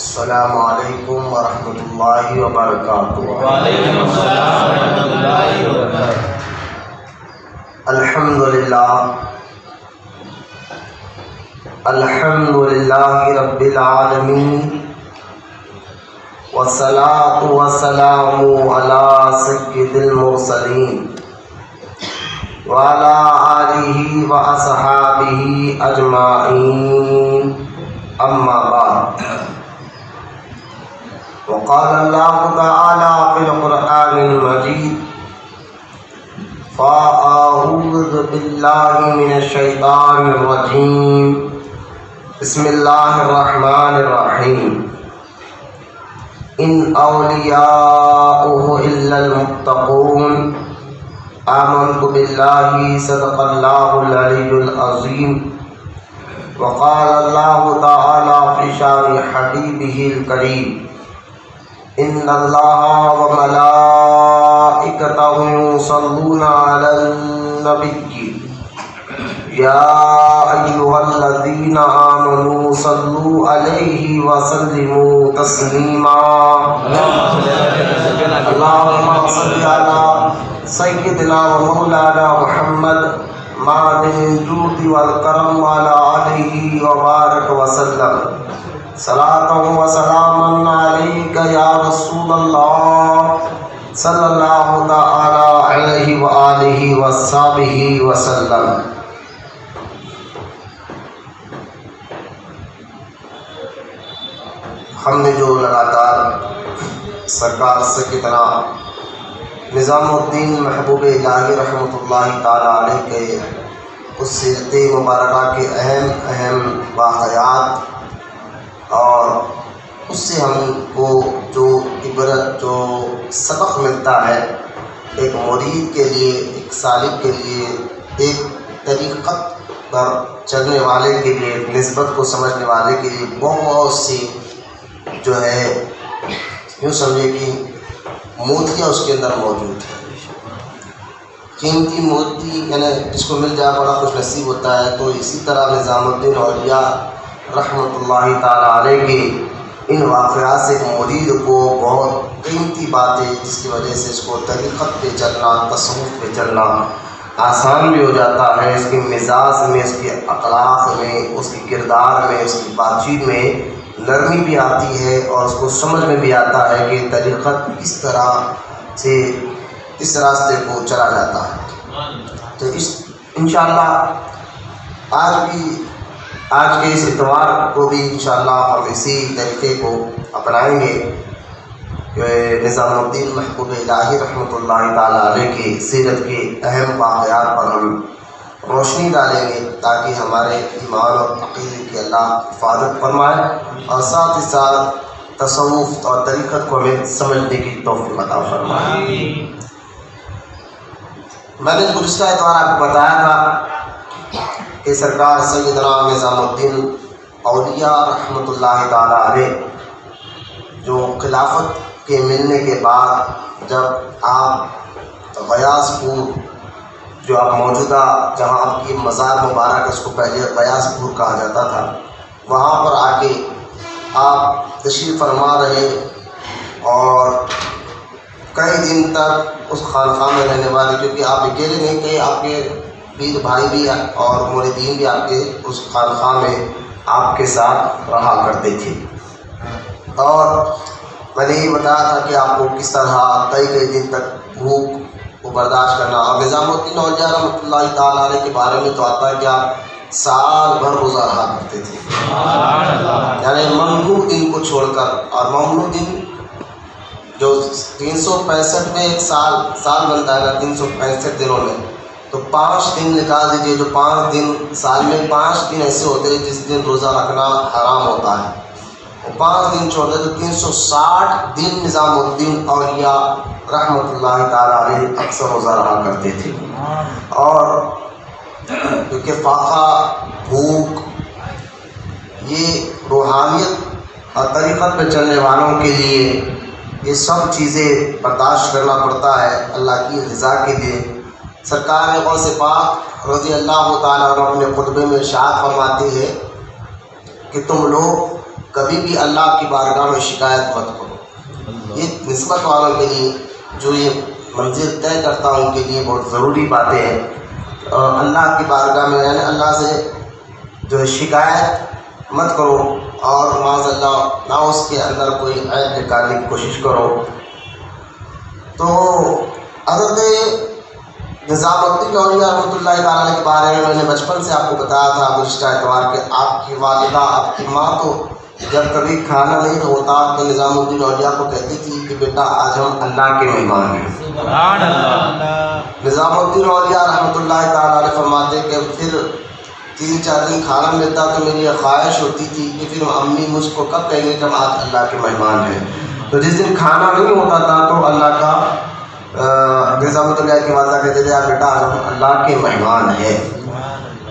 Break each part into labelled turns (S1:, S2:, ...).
S1: السلام علیکم ورحمۃ اللہ وبرکاتہ۔
S2: وعلیکم السلام ورحمۃ اللہ وبرکاتہ۔
S1: الحمد للہ رب العالمین، والصلاة والسلام علی سید المرسلین وعلی آلہ واصحابہ اجمعین، اما بعد۔ وقال اللہ تعالی فی القرآن المجید: فَأَعُوذُ بِاللَّهِ مِنَ الشَّيْطَانِ الرَّجِيمِ بسم اللہ الرحمن الرحیم۔ ان اولیاؤہ الا المتقون، آمنت باللہ صدق اللہ العلی العظیم۔ وقال اللہ تعالی فی شان حبیبہ الکریم: ان اللہ وملائکتہ یصلون علی النبی یا ایھا الذین آمنوا صلوا علیہ وسلموا تسلیما۔ اللہم صل علی سیدنا و مولانا محمد معدن الجود والکرم وعلی آلہ وبارک وسلم۔ صلاۃ و سلام علیک یا رسول اللہ صلی اللہ تعالی علیہ وآلہ وصحبہ وسلم۔ ہم نے جو لگاتار سرکار سیدنا نظام الدین محبوب الہی رحمۃ اللہ تعالی علیہ کے اس سیرت مبارکہ کے اہم واقعات اور اس سے ہم کو جو عبرت، جو سبق ملتا ہے ایک مرید کے لیے، ایک سالک کے لیے، ایک طریقت پر چلنے والے کے لیے، نسبت کو سمجھنے والے کے لیے بہت سی جو ہے یوں سمجھے کہ موتیاں اس کے اندر موجود ہیں۔ قیمتی موتی یعنی جس کو مل جائے بڑا خوش نصیب ہوتا ہے۔ تو اسی طرح نظام الدین اولیاء رحمۃ اللہ تعالی علیہ کے ان واقعات سے مرید کو بہت قیمتی باتیں، جس کی وجہ سے اس کو طریقت پہ چلنا، تصوف پہ چلنا آسان بھی ہو جاتا ہے۔ اس کے مزاج میں، اس کے اخلاق میں، اس کے کردار میں، اس کی بات چیت میں نرمی بھی آتی ہے اور اس کو سمجھ میں بھی آتا ہے کہ طریقت کس طرح سے اس راستے کو چلا جاتا ہے۔ تو انشاءاللہ آج کے اس اتوار کو بھی انشاءاللہ ہم اسی طریقے کو اپنائیں گے کہ نظام الدین محبوب الہی رحمۃ اللہ تعالی علیہ کی سیرت کے اہم واقعات پر ہم روشنی ڈالیں گے تاکہ ہمارے ایمان اور عقیدے کی اللہ حفاظت فرمائے اور ساتھ ہی ساتھ تصوف اور طریقت کو ہمیں سمجھنے کی توفیق عطا فرمائے۔ میں نے گزشتہ اتوار آپ کو بتایا تھا کہ سرکار سیدنا نظام الدین اولیاء رحمۃ اللہ تعالی علیہ جو خلافت کے ملنے کے بعد جب آپ غیاث پور، جو اب موجودہ جہاں آپ کی مزار مبارک اس کو پہلے غیاث پور کہا جاتا تھا، وہاں پر آ کے آپ تشریف فرما رہے اور کئی دن تک اس خانقاہ میں رہنے والے، کیونکہ آپ اکیلے نہیں تھے، آپ کے پیر بھائی بھی اور مریدین بھی آپ کے اس خانقاہ میں آپ کے ساتھ رہا کرتے تھے۔ اور میں نے یہ بتایا تھا کہ آپ کو کس طرح کئی دن تک بھوک کو برداشت کرنا، اور نظام الدین اولیاء رحمۃ اللہ تعالی علیہ کے بارے میں تو آتا ہے کہ آپ سال بھر روزہ رہا کرتے تھے، یعنی ممنوع دن کو چھوڑ کر۔ اور ممنوع دن جو 365 میں ایک سال بنتا ہے نا، 365 دنوں میں، تو 5 دن نکال دیجیے، جو 5 دن سال میں 5 دن ایسے ہوتے ہیں جس دن روزہ رکھنا حرام ہوتا ہے، وہ 5 دن چھوڑ دے تو 360 دن نظام الدین اولیاء رحمۃ اللہ تعالی علیہ اکثر روزہ رہا کرتے تھے۔ اور کیونکہ فاقہ، بھوک، یہ روحانیت اور طریقت پہ چلنے والوں کے لیے یہ سب چیزیں برداشت کرنا پڑتا ہے اللہ کی رضا کے لیے۔ سرکار غوث پاک رضی اللہ تعالیٰ عنہ اپنے خطبے میں ارشاد فرماتی ہے کہ تم لوگ کبھی بھی اللہ کی بارگاہ میں شکایت مت کرو۔ یہ نسبت والوں کے لیے جو یہ منزل طے کرتا ہوں ان کے لیے بہت ضروری باتیں ہیں۔ اللہ کی بارگاہ میں یعنی اللہ سے جو ہے شکایت مت کرو، اور معاذ اللہ نہ اس کے اندر کوئی عیب نکالنے کی کوشش کرو۔ تو حضرت نظام الدین اولیاء رحمۃ اللہ تعالیٰ کے بارے میں نے بچپن سے آپ کو بتایا تھا گزشتہ اتوار کہ آپ کی والدہ، آپ کی ماں تو جب کبھی کھانا نہیں ہوتا تو نظام الدین اولیاء کو کہتی تھی کہ بیٹا آج ہم اللہ کے مہمان ہیں۔
S2: سبحان اللہ۔
S1: نظام الدین اولیاء رحمۃ اللہ تعالیٰ علیہ فرماتے کہ پھر 3-4 دن کھانا ملتا تو میری یہ خواہش ہوتی تھی کہ پھر امی مجھ کو کب کہیں گے کہ ہم آج اللہ کے مہمان ہیں۔ تو جس دن کھانا نہیں ہوتا تھا تو اللہ کا نظام اللہ کی والدہ کہتے تھے بیٹا آج ہم اللہ کے مہمان ہیں۔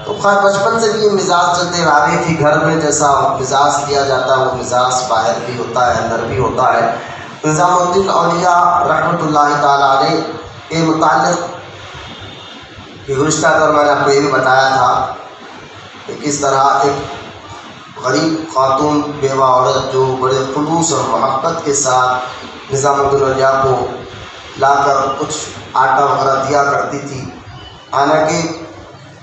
S1: تو خیر بچپن سے بھی یہ مزاج چلتے آ رہی تھی گھر میں، جیسا مزاج کیا جاتا ہے وہ مزاج باہر بھی ہوتا ہے اندر بھی ہوتا ہے۔ نظام الدین اولیاء رحمۃ اللہ تعالیٰ علیہ کے متعلق کہ گزشتہ دور میں نے آپ کو یہ بھی بتایا تھا کہ کس طرح ایک غریب خاتون بیوہ عورت جو بڑے خلوص اور محبت کے ساتھ نظام الدین اولیاء کو لا کر کچھ آٹا وغیرہ دیا کرتی تھی، حالانکہ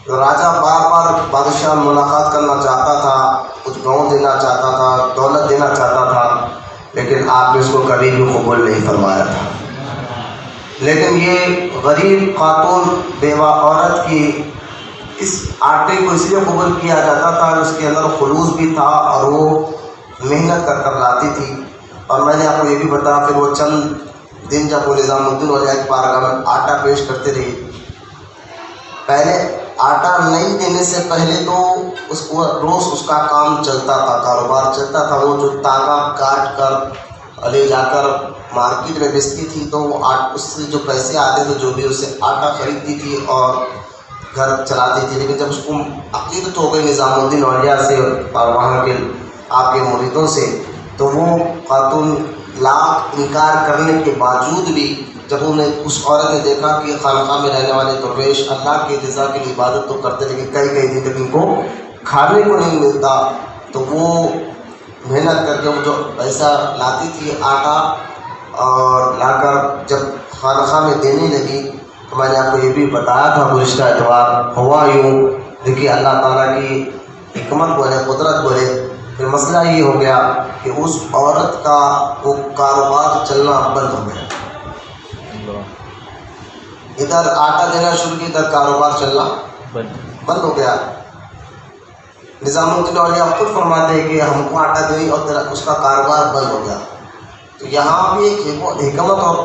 S1: راجہ بار بار بادشاہ ملاقات کرنا چاہتا تھا، کچھ گاؤں دینا چاہتا تھا، دولت دینا چاہتا تھا، لیکن آپ نے اس کو کبھی بھی قبول نہیں فرمایا تھا۔ لیکن یہ غریب خاتون بیوہ عورت کی اس آٹے کو اس لیے قبول کیا جاتا تھا کہ اس کے اندر خلوص بھی تھا اور وہ محنت کر لاتی تھی۔ اور میں نے آپ کو یہ بھی بتایا پھر وہ چند دن جب وہ نظام الدین اولیاء کی بارگاہ میں آٹا پیش کرتے رہے، پہلے آٹا نہیں دینے سے پہلے تو اس کو روز اس کا کام چلتا تھا، کاروبار چلتا تھا۔ وہ جو تاگا کاٹ کر لے جا کر مارکیٹ میں بیچتی تھی تو وہ اس سے جو پیسے آتے تھے جو بھی اس سے آٹا خریدتی تھی اور گھر چلاتی تھی۔ لیکن جب اس کو عقیدت ہو گئی نظام الدین اولیاء سے اور وہاں کے آپ کے مریدوں سے، تو وہ خاتون لاکھ انکار کرنے کے باوجود بھی جب انہیں اس عورت نے دیکھا کہ خانقاہ میں رہنے والے درویش اللہ کی رضا کے لیے عبادت تو کرتے لیکن کئی دن تک ان کو کھانے کو نہیں ملتا، تو وہ محنت کر کے وہ جو پیسہ لاتی تھی آٹا اور لا کر جب خانقاہ میں دینے لگی تو میں نے آپ کو یہ بھی بتایا تھا گزشتہ اتوار ہوا یوں، دیکھیے اللہ تعالیٰ کی حکمت بولے قدرت بولے، پھر مسئلہ یہ ہو گیا کہ اس عورت کا وہ کاروبار چلنا بند ہو گیا۔ ادھر آٹا دینا شروع کی، ادھر کاروبار چلنا بند ہو گیا۔ نظام الدین اولیاء خود فرماتے ہیں کہ ہم کو آٹا دیں اور اس کا کاروبار بند ہو گیا۔ تو یہاں بھی ایک حکمت اور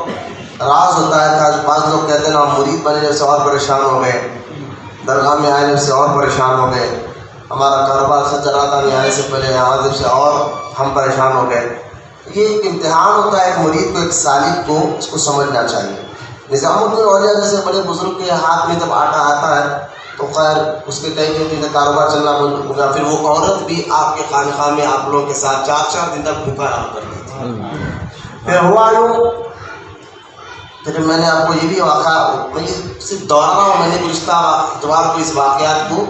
S1: راز ہوتا ہے کہ بعض لوگ کہتے ہیں نا مرید بنے جب سے اور پریشان ہو گئے، درگاہ میں آئے جب سے اور پریشان ہو گئے، ہمارا کاروبار سے چل رہا تھا نہیں آنے سے پہلے یہاں جب سے اور ہم پریشان ہو گئے۔ یہ ایک امتحان ہوتا ہے ایک مرید کو، ایک سالک کو اس کو سمجھنا چاہیے۔ نظام الدین اولیاء جیسے بڑے بزرگ کے ہاتھ میں جب آٹا آتا ہے تو خیر اس کے کئی دن تک کاروبار چلنا بند ہو گیا۔ پھر وہ عورت بھی آپ کے خانقاہ میں آپ لوگوں کے ساتھ 4 دن تک بھوکا رہا کرتی تھی۔ پھر ہوا یوں، پھر میں نے آپ کو یہ بھی واقعہ میں یہ صرف دوہرا رہا ہوں، میں نے گزشتہ اتوار کو اس واقعات کو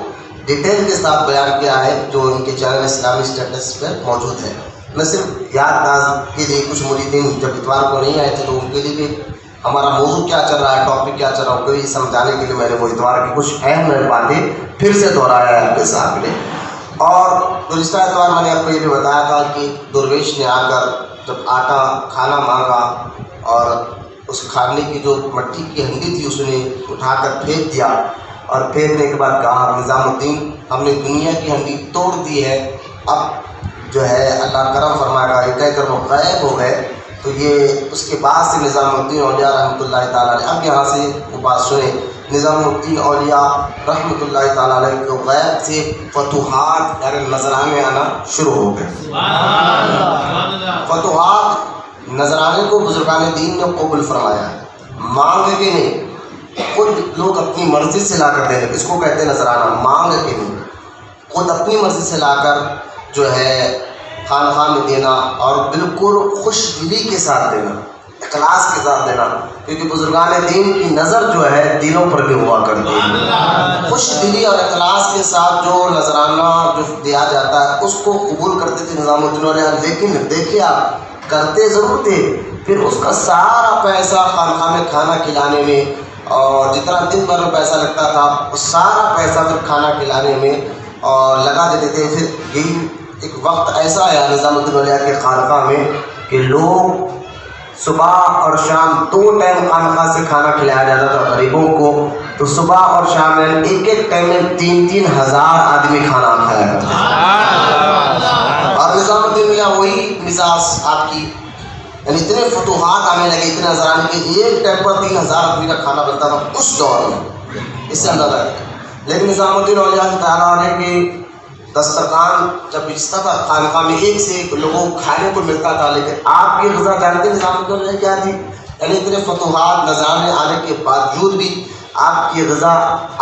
S1: ڈیٹیل کے ساتھ بیان کیا ہے جو ان کے چینل اسلامی اسٹیٹس پہ موجود ہے۔ میں صرف یاد داشت کے لیے کچھ مریدین جب اتوار کو نہیں آئے تھے تو ان کے لیے بھی ہمارا موضوع کیا چل رہا ہے، ٹاپک کیا چل رہا ہے، کوئی سمجھانے کے لیے میں نے وہ اتوار کی کچھ اہم باتیں پھر سے دہرایا ہے آپ کے سامنے۔ اور گزشتہ اتوار میں نے آپ کو یہ بھی بتایا تھا کہ درویش نے آ کر جب آٹا کھانا مانگا اور اس کھانے کی جو مٹی کی ہنڈی تھی اس نے اٹھا کر پھینک دیا، اور پھینکنے کے بعد کہا نظام الدین ہم نے دنیا کی ہنڈی توڑ دی ہے، اب جو ہے اللہ کرم فرمائے گا، یہ کہہ کر وہ غائب ہو گئے۔ تو یہ اس کے بعد سے نظام الدین اولیاء رحمۃ اللہ تعالیٰ علیہ، اب یہاں سے وہ بات سنیں، نظام الدین اولیاء رحمۃ اللہ تعالیٰ علیہ کو غیب سے فتوحات یعنی نظرانے آنا شروع ہو گئے۔ فتوحات نظرانے کو بزرگان دین نے قبول فرمایا، مانگ کے نہیں، خود لوگ اپنی مرضی سے لا کر دینے، اس کو کہتے ہیں نظرانہ، مانگ کے نہیں، خود اپنی مرضی سے لا کر جو ہے خانقاہ میں دینا اور بالکل خوش دلی کے ساتھ دینا، اخلاص کے ساتھ دینا، کیونکہ بزرگان دین کی نظر جو ہے دلوں پر بھی ہوا کرتی ہے۔ خوش دلی اور اخلاص کے ساتھ جو نذرانہ جو دیا جاتا ہے اس کو قبول کرتے تھے نظام الدین اولیاء، لیکن دیکھیے آپ کرتے ضرور تھے، پھر اس کا سارا پیسہ خانقاہ میں کھانا کھلانے میں، اور جتنا دن بھر میں پیسہ لگتا تھا وہ سارا پیسہ پھر کھانا کھلانے میں اور لگا دیتے تھے۔ پھر یہی ایک وقت ایسا آیا نظام الدین اولیاء کے خانقاہ میں کہ لوگ صبح اور شام 2 ٹائم خانقاہ سے کھانا کھلایا جاتا تھا غریبوں کو، تو صبح اور شام میں ایک ٹائم میں 3-3 ہزار آدمی کھانا کھایا کرتے تھے۔ اور نظام الدین اولیاء وہی مزاج آپ کی، یعنی اتنے فتوحات آنے لگے، اتنے نذرانے کے ایک ٹائم پر 3,000 آدمی کا کھانا بنتا تھا اس دور میں، اس سے اندازہ ہے۔ لیکن نظام الدین اولیاء تعالیٰ علیہ کے دسترخوان جب بچتا تھا خانقاہ میں ایک سے ایک لوگوں کو کھانے کو ملتا تھا، لیکن آپ کی غذا جانتے نظام الدین اولیاء کیا تھی؟ یعنی اتنے فتوحات نذرانے آنے کے باوجود بھی آپ کی غذا،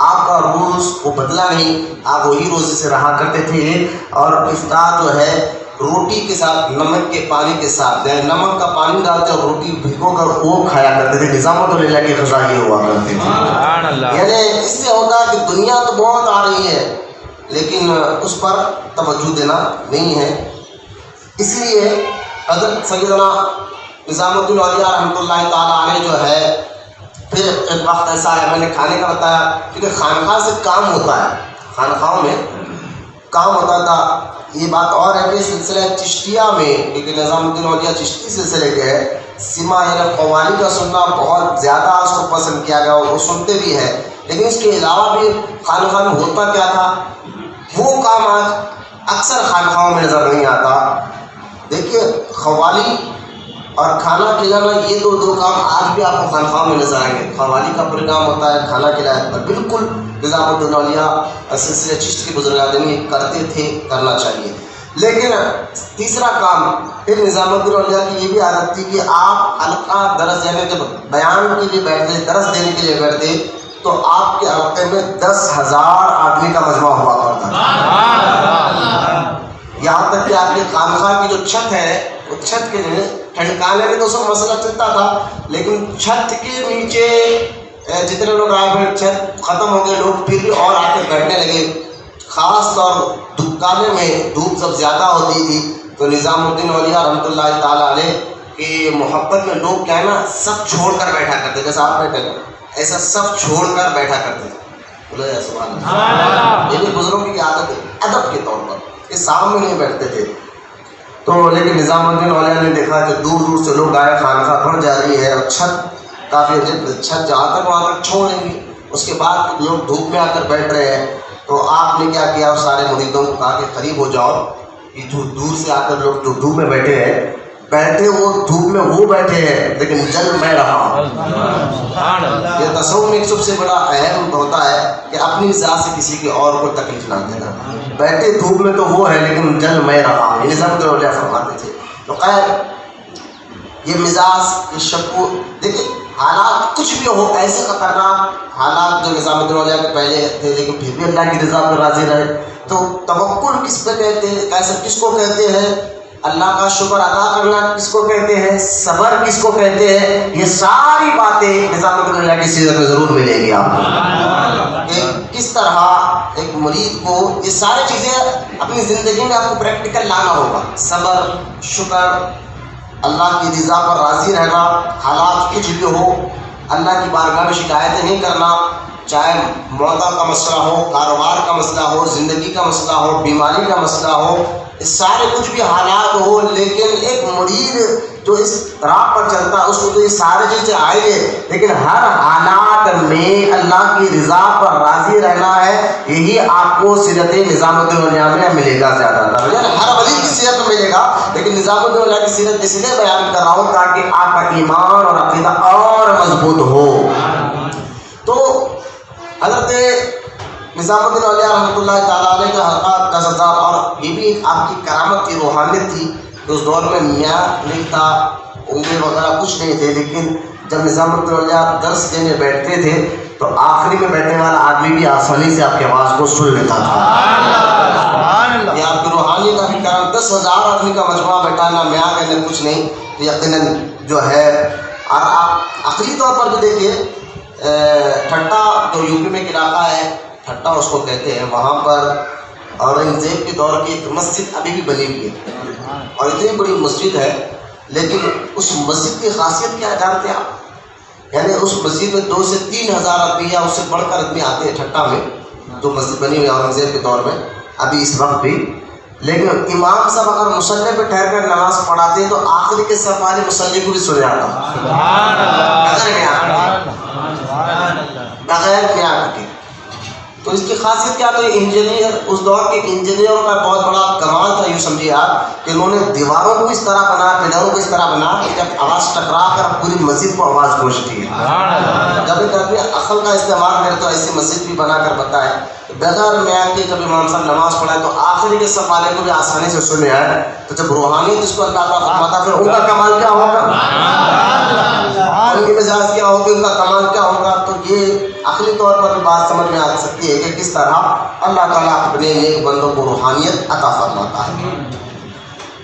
S1: آپ کا روز وہ بدلا نہیں، آپ وہی روزے سے رہا کرتے تھے۔ اور افطار جو ہے روٹی کے ساتھ نمک کے پانی کے ساتھ، نمک کا پانی ڈالتے اور روٹی بھگو کر وہ کھایا کرتے تھے۔ نظام الدین اولیاء کی غذا یہ ہوا کرتی تھی۔ یعنی اس سے ہوتا ہے کہ دنیا تو بہت آ رہی ہے لیکن اس پر توجہ دینا نہیں ہے۔ اس لیے حضرت سیدنا نظام الدین اولیاء رحمۃ اللہ تعالیٰ علیہ جو ہے، پھر ایک وقت ایسا ہے، میں نے کھانے کا بتایا کیونکہ خانقاہ سے کام ہوتا ہے، خانقاہوں میں کام ہوتا تھا۔ یہ بات اور ہے کہ سلسلہ چشتیہ میں، کیونکہ نظام الدین اولیاء چشتی سلسلے کے ہے، سما یعنی قوالی کا سننا بہت زیادہ اس کو پسند کیا گیا، وہ سنتے بھی ہیں، لیکن اس کے علاوہ بھی خانقاہ میں ہوتا کیا تھا وہ کام آج اکثر خانقاہوں میں نظر نہیں آتا۔ دیکھیے قوالی اور کھانا کھلانا یہ دو کام آج بھی آپ کو خانقاہوں میں نظر آئیں گے۔ قوالی کا پروگرام ہوتا ہے، کھانا کھلایا، اور بالکل نظام الدین اولیاء سلسلہ چشت کے بزرگان کرتے تھے، کرنا چاہیے۔ لیکن تیسرا کام پھر نظام الدین اولیاء کی یہ بھی عادت تھی کہ آپ حلقہ درس دینے جب بیان کے لیے بیٹھتے، درس دینے کے لیے بیٹھتے، تو آپ کے حلقے میں 10,000 آدمی کا مجمع ہوا کرتا تھا۔ یہاں تک کہ آپ کے خانقاہ کی جو چھت ہے، وہ چھت کے ٹھنڈکانے میں تو سب مسئلہ چلتا تھا، لیکن چھت کے نیچے جتنے لوگ آئے پھر چھت ختم ہو گئے، لوگ پھر بھی اور آ کے بیٹھنے لگے۔ خاص طور دکانے میں دھوپ جب زیادہ ہوتی تھی تو نظام الدین اولیاء رحمۃ اللہ تعالیٰ علیہ کی محبت میں لوگ کیا ہے نا سب چھوڑ کر بیٹھا کرتے، جیسا آپ بیٹھے ایسا سب چھوڑ کر بیٹھا کرتے ہیں۔ بولے سبحان اللہ۔ یہ بھی بزرگوں کی عادت ہے ادب کے طور پر، یہ سامنے نہیں بیٹھتے تھے۔ تو لیکن نظام الدین اولیاء نے دیکھا کہ دور دور سے لوگ آئے، خانقاہ بڑھ جا رہی ہے، اور چھت کافی چھت جہاں تک وہاں تک چھوڑ لیں گی، اس کے بعد لوگ دھوپ میں آ کر بیٹھ رہے ہیں۔ تو آپ نے کیا کیا، سارے مریدوں کو کہا کہ قریب ہو جاؤ، یہ جو دور سے آ کر لوگ جو دھوپ میں بیٹھے ہیں، بیٹھے وہ دھوپ میں وہ بیٹھے ہیں لیکن جل میں رہا ہوں۔ یہ تصوف میں ایک سب سے بڑا اہم ہوتا ہے کہ اپنی ذات سے کسی کے اور کو تکلیف نہ دینا۔ بیٹھے دھوپ میں تو وہ ہے لیکن جل میں رہا ہوں، یہ نظام الدین اولیاء فرماتے تھے۔ تو خیر یہ مزاج، یہ شکو، دیکھیں حالات کچھ بھی ہو، ایسے خطرناک حالات جو نظام الدین اولیاء کے پہلے تھے لیکن پھر بھی اللہ کی رضا پر راضی رہے۔ تو توکل کس پہ کہتے ہیں، کیسے کس کو کہتے ہیں، اللہ کا شکر ادا کرنا کس کو کہتے ہیں، صبر کس کو کہتے ہیں، یہ ساری باتیں نظام الدین اولیاء کی سیرت میں ضرور ملیں گی آپ کو، کہ کس طرح ایک مرید کو یہ ساری چیزیں اپنی زندگی میں آپ کو پریکٹیکل لانا ہوگا۔ صبر، شکر، اللہ کی رضا پر راضی رہنا، حالات کچھ بھی ہو اللہ کی بارگاہ میں شکایتیں نہیں کرنا، چاہے موت کا مسئلہ ہو، کاروبار کا مسئلہ ہو، زندگی کا مسئلہ ہو، بیماری کا مسئلہ ہو، سارے کچھ بھی حالات ہو، لیکن ایک مرید جو اس راہ پر چلتا ہے اس کو تو یہ سارے چیزیں آئیں گے، لیکن ہر حالات میں اللہ کی رضا پر راضی رہنا ہے۔ یہی آپ کو سیرت نظام الدین اولیاء میں ملے گا زیادہ تر، یعنی ہر ولی کی سیرت میں ملے گا، لیکن نظام الدین اولیاء کی سیرت اس لیے بیان کر رہا ہوں تاکہ آپ کا ایمان اور عقیدہ اور مضبوط ہو۔ تو حضرت نظام الدین اولیاء رحمۃ اللہ تعالیٰ علیہ کا حلقہ 10,000، اور یہ بھی ایک آپ کی کرامت کی روحانیت تھی کہ اس دور میں میاں نہیں تھا، انگلے وغیرہ کچھ نہیں تھے، لیکن جب نظام الدین اولیاء درس دینے بیٹھتے تھے تو آخری میں بیٹھنے والا آدمی بھی آسانی سے آپ کی آواز کو سن لیتا تھا۔ یہ آپ کی روحانی کا بھی کرم، 10,000 آدمی کا مجموعہ بیٹھا، نہ میاں کا نہ کچھ نہیں، تو یقیناً جو ہے اور آپ عقلی طور پر بھی دیکھیے ٹھٹا جو یو پی میں ایک علاقہ ہے ٹھٹا اس کو کہتے ہیں، وہاں پر اورنگزیب کے دور کی ایک مسجد ابھی بھی بنی ہوئی ہے اور اتنی بڑی مسجد ہے، لیکن اس مسجد کی خاصیت کیا جانتے ہیں آپ؟ یعنی اس مسجد میں 2 سے 3 ہزار روپیہ اس سے بڑھ کر آدمی آتے ہیں ٹھٹا میں، جو مسجد بنی ہوئی ہے اورنگزیب کے دور میں ابھی اس وقت بھی. لیکن امام صاحب اگر مصلی پہ ٹھہر کر نماز پڑھاتے ہیں تو آخری کے سب والے مصلی کو بھی سن جاتا بغیر میاں کے. تو اس کی خاصیت کیا تو انجینئر اس دور کے انجینئروں کا بہت بڑا کمال تھا. یوں سمجھیے آپ کہ انہوں نے دیواروں کو اس طرح بنا، پلروں کو اس طرح بنا کہ جب آواز ٹکرا کر پوری مسجد کو آواز پہنچتی ہے. جب ایک آدمی عقل کا استعمال کرے تو ایسی مسجد بھی بنا کر بتائے بغیر میاں کے. جب امام صاحب نماز پڑھائے تو آخری کے سب والے کو بھی آسانی سے سنے آئے. تو جب روحانیت اس کو اللہ کا فرماتا پھر ان کا کمال کیا ہوگا، ان کی مزاج کیا ہوگی، ان کا کمال کیا ہوگا. تو یہ عقلی طور پر بھی بات سمجھ میں آ سکتی ہے کہ کس طرح اللہ تعالیٰ اپنے نیک بندوں کو روحانیت عطا فرماتا ہے.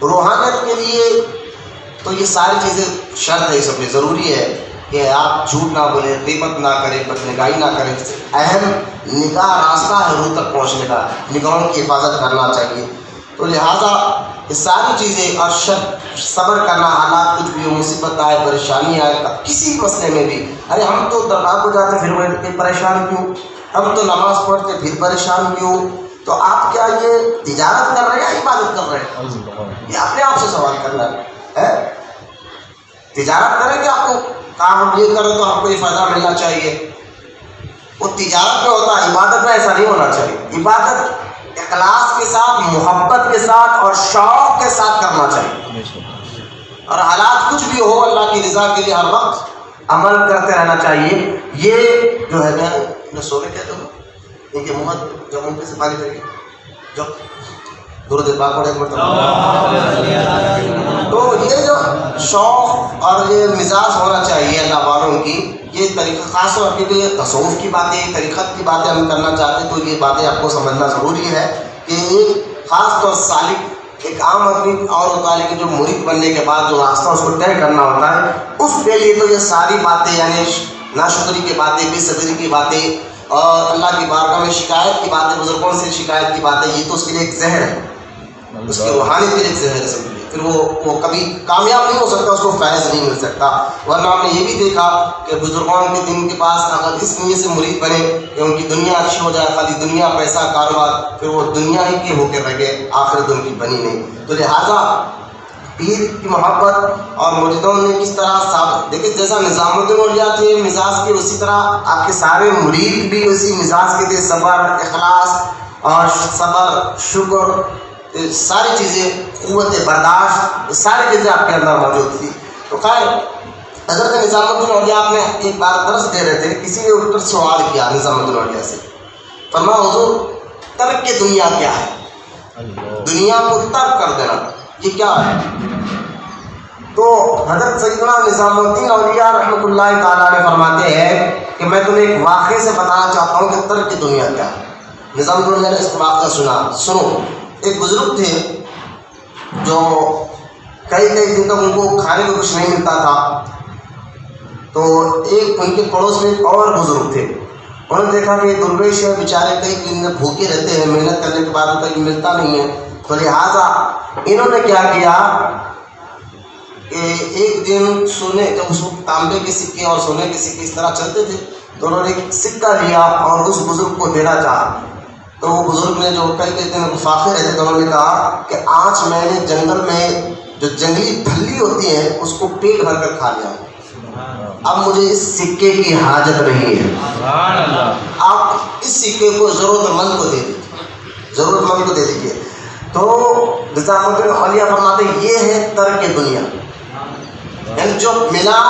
S1: روحانیت کے لیے تو یہ ساری چیزیں شرط ہے، سب میں ضروری ہے کہ آپ جھوٹ نہ بولیں، غیبت نہ کریں، بدنگاہی نہ کریں. اہم نگاہ راستہ ہے روح تک پہنچنے کا، نگاہوں کی حفاظت کرنا چاہیے. تو لہٰذا یہ ساری چیزیں اور صبر کرنا، حالات کچھ بھی ہو، مصیبت آئے، پریشانی آئے، کسی بھی مسئلے میں بھی. ارے ہم تو درگاہ کو جاتے پھر پریشان کیوں، ہم تو نماز پڑھتے پھر پریشان کیوں. تو آپ کیا یہ تجارت کر رہے ہیں یا عبادت کر رہے ہیں؟ یہ اپنے آپ سے سوال کرنا ہے. تجارت کریں کہ آپ کو کام یہ کریں تو آپ کو یہ فائدہ ملنا چاہیے، وہ تجارت میں ہوتا ہے. عبادت میں ایسا نہیں ہونا چاہیے. عبادت اخلاص کے ساتھ، محبت کے ساتھ اور شوق کے ساتھ کرنا چاہیے. اور حالات کچھ بھی ہو اللہ کی رضا کے لیے ہر وقت عمل کرتے رہنا چاہیے. یہ جو ہے میں سونے کہتا ہوں ان کے محمد جب ان پہ سے پانی کریے جو درود پاک پڑھے ایک مرتبہ. تو یہ جو شوق اور یہ مزاج ہونا چاہیے اللہ والوں کی، یہ طریقہ خاص طور پر یہ تصوف کی باتیں، طریقت کی باتیں ہم کرنا چاہتے ہیں تو یہ باتیں آپ کو سمجھنا ضروری ہے کہ ایک خاص طور سالک ایک عام آدمی اور ہوتا ہے، لیکن جو مرید بننے کے بعد جو راستہ اس کو طے کرنا ہوتا ہے اس کے لیے تو یہ ساری باتیں یعنی ناشکری کی باتیں، بے صبری کی باتیں اور اللہ کی بارگاہ میں شکایت کی باتیں، بزرگوں سے شکایت کی باتیں، یہ تو اس کے لیے ایک زہر ہے، اس کی روحانیت کے لیے ایک زہر ہے سمجھ. پھر وہ کبھی کامیاب نہیں ہو سکتا، اس کو فیض نہیں مل سکتا. ورنہ ہم نے یہ بھی دیکھا کہ بزرگوں کے دن کے پاس اگر اس نیت سے مرید بنے کہ ان کی دنیا اچھی ہو جائے، خالی دنیا، پیسہ، کاروبار، پھر وہ دنیا ہی کے ہو کے رہ گئے، آخرت ان کی بنی نہیں. تو لہٰذا پیر کی محبت اور مریدوں نے کس طرح ثابت دیکھیں، جیسا نظام الدین اولیاء تھے مزاج کے، اسی طرح آپ کے سارے مرید بھی اسی مزاج کے تھے. صبر، اخلاص اور صبر، شکر، ساری چیزیں، قوت برداشت، ساری چیزیں آپ کے اندر موجود تھی. تو خیر حضرت نظام الدین اولیاء آپ نے ایک بار درس دے رہے تھے، کسی نے اٹھ کر سوال کیا نظام الدین اولیاء سے، فرمایا حضور ترک دنیا کیا ہے؟ دنیا کو ترک کر دینا یہ کیا ہے؟ تو حضرت سیدنا نظام الدین اولیاء رحمۃ اللہ تعالیٰ نے فرماتے ہیں کہ میں تمہیں ایک واقعے سے بتانا چاہتا ہوں کہ ترک دنیا کیا ہے. نظام الدین اولیاء نے اس واقعہ سنو. ایک بزرگ تھے جو کئی دن تک ان کو کھانے کو کچھ نہیں ملتا تھا. تو ایک ان کے پڑوس میں ایک اور بزرگ تھے، انہوں نے دیکھا کہ درویش ہے بیچارے، کئی دن بھوکے رہتے ہیں، محنت کرنے کے بعد کہیں ملتا نہیں ہے. تو لہٰذا انہوں نے کیا کیا کہ ایک دن سونے، جب اس وقت تانبے کے سکے اور سونے کے سکے اس طرح چلتے تھے، تو انہوں نے ایک سکہ لیا اور اس بزرگ کو دینا چاہا. تو وہ بزرگ نے جو کئی دن فاقے رہتے تو انہوں نے کہا کہ آج میں نے جنگل میں جو جنگلی پھلی ہوتی ہے اس کو پیٹ بھر کر کھا لیا، اب مجھے اس سکے کی حاجت نہیں ہے. آپ اس سکے کو ضرورت مند کو دے دیجیے، ضرورت مند کو دے دیجیے. تو نظام الدین اولیاء فرماتے یہ ہے ترک دنیا، یعنی جو ملا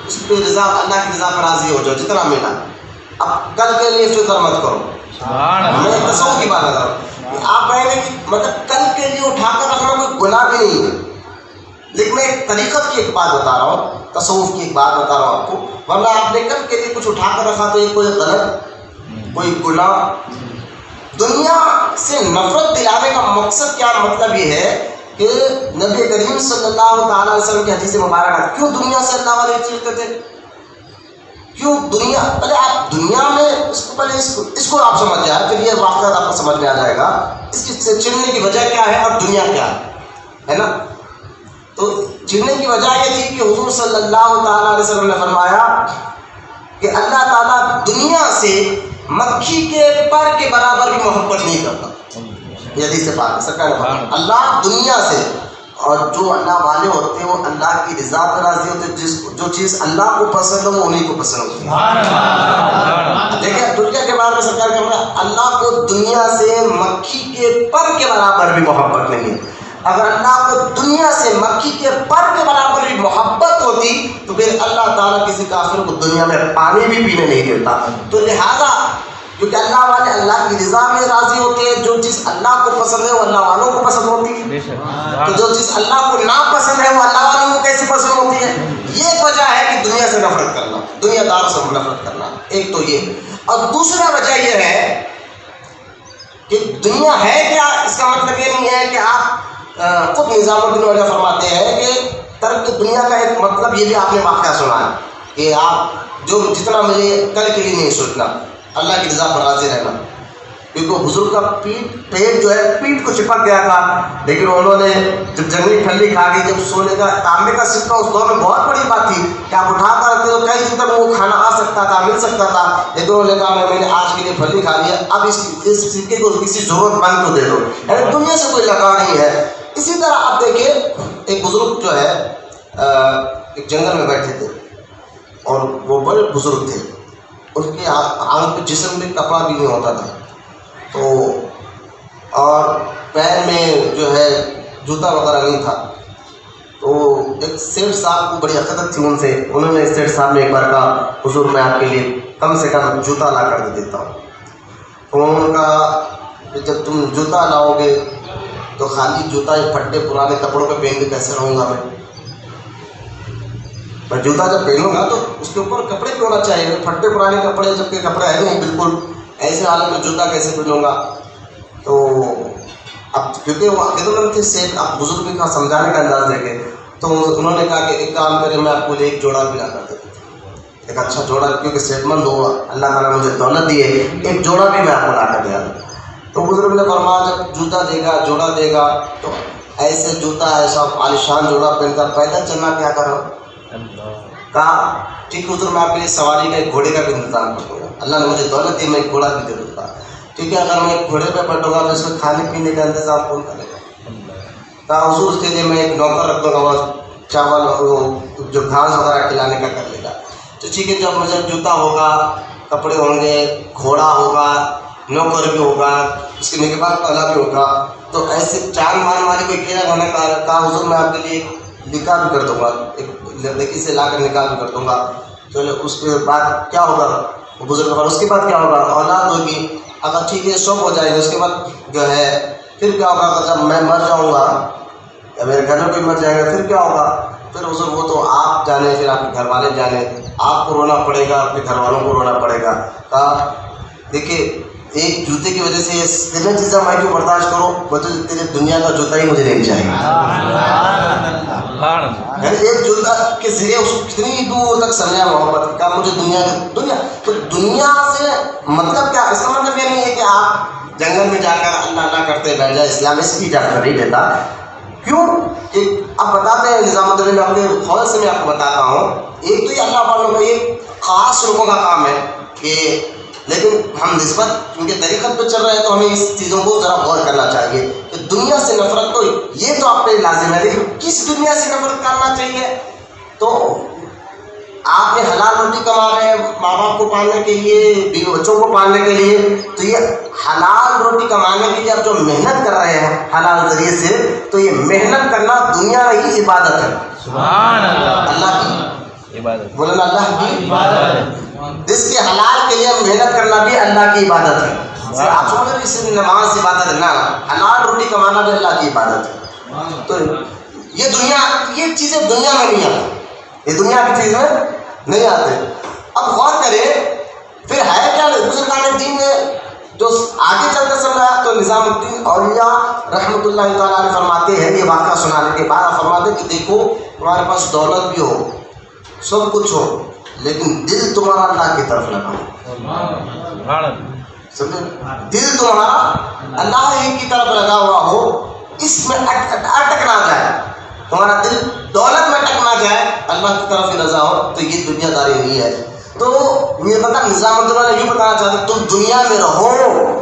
S1: اس پہ رضا، اللہ کی رضا پر راضی ہو جاؤ جتنا ملا. اب کل کے لیے فکر مت کرو. میں تصوف کی بات کر رہا ہوں، آپ کہیں گے کہ مطلب کل کے لیے اٹھا کر رکھنا کوئی گناہ بھی نہیں ہے، لیکن میں ایک طریقت کی ایک بات بتا رہا ہوں، تصوف کی ایک بات بتا رہا ہوں آپ کو. ورنہ آپ نے کل کے لیے کچھ اٹھا کر رکھا تو یہ کوئی غلط، کوئی گناہ. دنیا سے نفرت دلانے کا مقصد کیا؟ مطلب یہ ہے کہ نبی کریم صلی اللہ تعالیٰ علیہ وسلم کی حدیث مبارکہ کیوں دنیا سے اللہ والے چیرتے تھے؟ کیوں دنیا؟ پہلے آپ دنیا میں اس کو آپ سمجھ جائے، پھر یہ واقعات آپ کو سمجھ میں آ جائے گا اس کی چننے کی وجہ کیا ہے اور دنیا کیا ہے نا؟ تو چننے کی وجہ یہ تھی کہ حضور صلی اللہ تعالیٰ علیہ وسلم نے فرمایا کہ اللہ تعالیٰ دنیا سے مکھی کے پر کے برابر بھی محبت نہیں کرتا. یہ حدیث پاک ہے، سرکار نے فرمایا اللہ دنیا سے، اور جو اللہ والے ہوتے ہیں وہ اللہ کی رضا پر راضی ہوتے ہیں، جو چیز اللہ کو پسند ہو وہ انہیں کو پسند ہوتی ہے. دیکھیں دنیا کے بارے میں سرکار کہہ رہا ہے اللہ کو دنیا سے مکھی کے پر کے برابر بھی محبت نہیں ہے. اگر اللہ کو دنیا سے مکھی کے پر کے برابر بھی محبت ہوتی تو پھر اللہ تعالیٰ کسی کافر کو دنیا میں پانی بھی پینے نہیں دیتا. تو لہذا کیونکہ اللہ والے اللہ کی رضا میں راضی ہوتے ہیں، جو چیز اللہ کو پسند ہے وہ اللہ والوں کو پسند ہوتی ہے، تو جو چیز اللہ کو ناپسند ہے وہ اللہ والوں کو کیسے پسند ہوتی ہے؟ یہ ایک وجہ ہے کہ دنیا سے نفرت کرنا، دنیا دار سے نفرت کرنا، ایک تو یہ. اور دوسرا وجہ یہ ہے کہ دنیا ہے کیا، اس کا مطلب یہ نہیں ہے کہ آپ خود نظام الدین وغیرہ فرماتے ہیں کہ ترک دنیا کا ایک مطلب یہ بھی آپ نے واقعہ سنا ہے کہ آپ جو جتنا مجھے کل کے لیے نہیں سوچنا، اللہ کی رضا پر راضی رہنا. کیونکہ بزرگ کا پیٹ جو ہے پیٹ کو چپک گیا تھا، لیکن انہوں نے جب جنگلی پھلی کھا گئی، جب سونے کا تانبے کا سکہ اس دور میں بہت بڑی بات تھی کہ آپ اٹھا کر رکھتے تو کئی دن تک وہ کھانا آ سکتا تھا، مل سکتا تھا، لیکن انہوں نے کہا میں نے آج کے لیے پھلی کھا لیا، اب اس سکے کو کسی ضرورت مند کو دے دو. یعنی دنیا سے کوئی لگاؤ نہیں ہے. اسی طرح آپ دیکھیں ایک بزرگ جو ہے ایک جنگل میں بیٹھے تھے اور وہ بڑے بزرگ تھے، ان کے آنکھ پہ جسم میں کپڑا بھی نہیں ہوتا تھا، تو اور پیر میں جو ہے جوتا وغیرہ نہیں تھا. تو ایک سیٹھ صاحب کو بڑی عقیدت تھی ان سے، انہوں نے سیٹھ صاحب نے ایک بار کہا حضور میں آپ کے لیے کم سے کم جوتا لا کر دے دیتا ہوں. تو انہوں نے کہا کہ جب تم جوتا لاؤ گے تو خالی جوتا یا پھٹے پرانے کپڑوں پہ پہن کے کیسے رہوں گا میں جوتا جب پہنوں گا تو اس کے اوپر کپڑے بھی ہونا چاہیے، پھٹے پرانے کپڑے جب کہ کپڑے ہے نہیں بالکل، ایسے حالت میں جوتا کیسے پہنوں گا؟ تو اب کیونکہ وہ عقیدت تھے سیٹ، آپ بزرگ بھی کا سمجھانے کا انداز دیکھیں، تو انہوں نے کہا کہ ایک کام کریں میں آپ کو ایک جوڑا بھی لا کر دیتا ہوں، ایک اچھا جوڑا، کیونکہ صحت مند ہوگا، اللہ تعالیٰ نے مجھے دولت دی ہے، ایک جوڑا بھی میں آپ کو لا کر دیا. تو بزرگ نے فرمایا جب جوتا دے گا جوڑا دے گا تو ایسے جوتا ایسا عالیشان جوڑا پہن کر پیدل چلنا کیا کرو؟ کہا ٹھیک ہے حضور میں آپ کے لیے سواری کا ایک گھوڑے کا بھی انتظام کر دوں گا، اللہ نے مجھے دولت دی میں ایک گھوڑا بھی دے دوں گا. ٹھیک ہے اگر میں ایک گھوڑے پہ بیٹھوں گا تو اس میں کھانے پینے کا انتظام کون کرے گا؟ کہا حضور اس کے لیے میں ایک نوکر رکھ دوں گا، وہ چاول اور جو گھاس وغیرہ کھلانے کا کر لے گا. تو ٹھیک ہے جب مجھے جوتا ہوگا، کپڑے ہوں گے، گھوڑا ہوگا، نوکر بھی ہوگا، اس کے بعد پلا بھی ہوگا، تو ایسے چار مارنے والے کوئی کہنا ہونا کہا حضور میں آپ کے لیے نکاح بھی کر دوں گا، ایک لڑکی سے لا کر نکاح بھی کر دوں گا. چلو اس کے بعد کیا ہوگا؟ وہ بزرگ اس کے بعد کیا ہوگا؟ اولاد ہوگی. اگر ٹھیک ہے سب ہو جائے گا، اس کے بعد جو ہے پھر کیا ہوگا؟ اگر جب میں مر جاؤں گا یا میرے گھر میں کوئی مر جائے گا پھر کیا ہوگا؟ پھر حضور وہ تو آپ جانے، پھر آپ کے گھر والے جانے، آپ کو رونا پڑے گا، آپ کے گھر والوں کو رونا پڑے گا. کہا دیکھیے ایک جوتے کی وجہ سے تینوں چیزیں میں کیوں برداشت کروں؟ بچے تیرے دنیا کا جوتا ہی مجھے نہیں چاہیے. یعنی ایک جوتا کے ذریعے اس کو کتنی دور تک سمجھا محبت کا، مجھے دنیا تو دنیا سے مطلب کیا؟ اس کا مطلب یہ نہیں ہے کہ آپ جنگل میں جا کر اللہ اللہ کرتے بیٹھ جائے، اسلام اس کی اجازت نہیں دیتا. کیوں کہ آپ بتاتے ہیں نظام الدین میں اپنے خول سے میں آپ کو بتاتا ہوں، ایک تو یہ اللہ والوں کا ایک خاص لوگوں کا کام ہے کہ لیکن ہم نسبت کیونکہ طریقت پہ چل رہے ہیں تو ہمیں اس چیزوں کو ذرا غور کرنا چاہیے کہ دنیا سے نفرت تو یہ تو آپ پہ لازم ہے، لیکن کس دنیا سے نفرت کرنا چاہیے؟ تو آپ نے حلال روٹی کما رہے ہیں ماں باپ کو پالنے کے لیے، بیوی بچوں کو پالنے کے لیے، تو یہ حلال روٹی کمانے کے لیے آپ جو محنت کر رہے ہیں حلال ذریعے سے، تو یہ محنت کرنا دنیا ہی عبادت ہے. سبحان اللہ، اللہ کی عبادت، بولنا اللہ کی عبادت. جس کے حلال کے لیے محنت کرنا بھی اللہ کی عبادت ہے. آپ سمجھ رہے صرف نماز عبادت ہے نا، حلال روٹی کمانا بھی اللہ کی عبادت ہے. تو یہ دنیا، یہ چیزیں دنیا میں نہیں آتی، یہ دنیا کی چیزیں نہیں آتے. اب غور کریں پھر ہے کیا بزرگان دین نے جو آگے چل کر سمجھایا تو نظام الدین اولیاء رحمۃ اللہ تعالیٰ علیہ فرماتے ہیں، یہ واقعہ سنانے کے بعد فرماتے ہیں کہ دیکھو تمہارے پاس دولت بھی ہو، سب کچھ ہو، لیکن دل تمہارا اللہ کی طرف لگا ہو، سمجھے؟ دل تمہارا اللہ ہی کی طرف لگا ہوا ہو، اس میں اٹک نہ جائے، تمہارا دل دولت میں اٹک نہ جائے، اللہ کی طرف ہی رضا ہو، تو یہ دنیا داری نہیں ہے۔ تو یہ مطلب نظام الدین نے یہ بتانا چاہتے تم دنیا میں رہو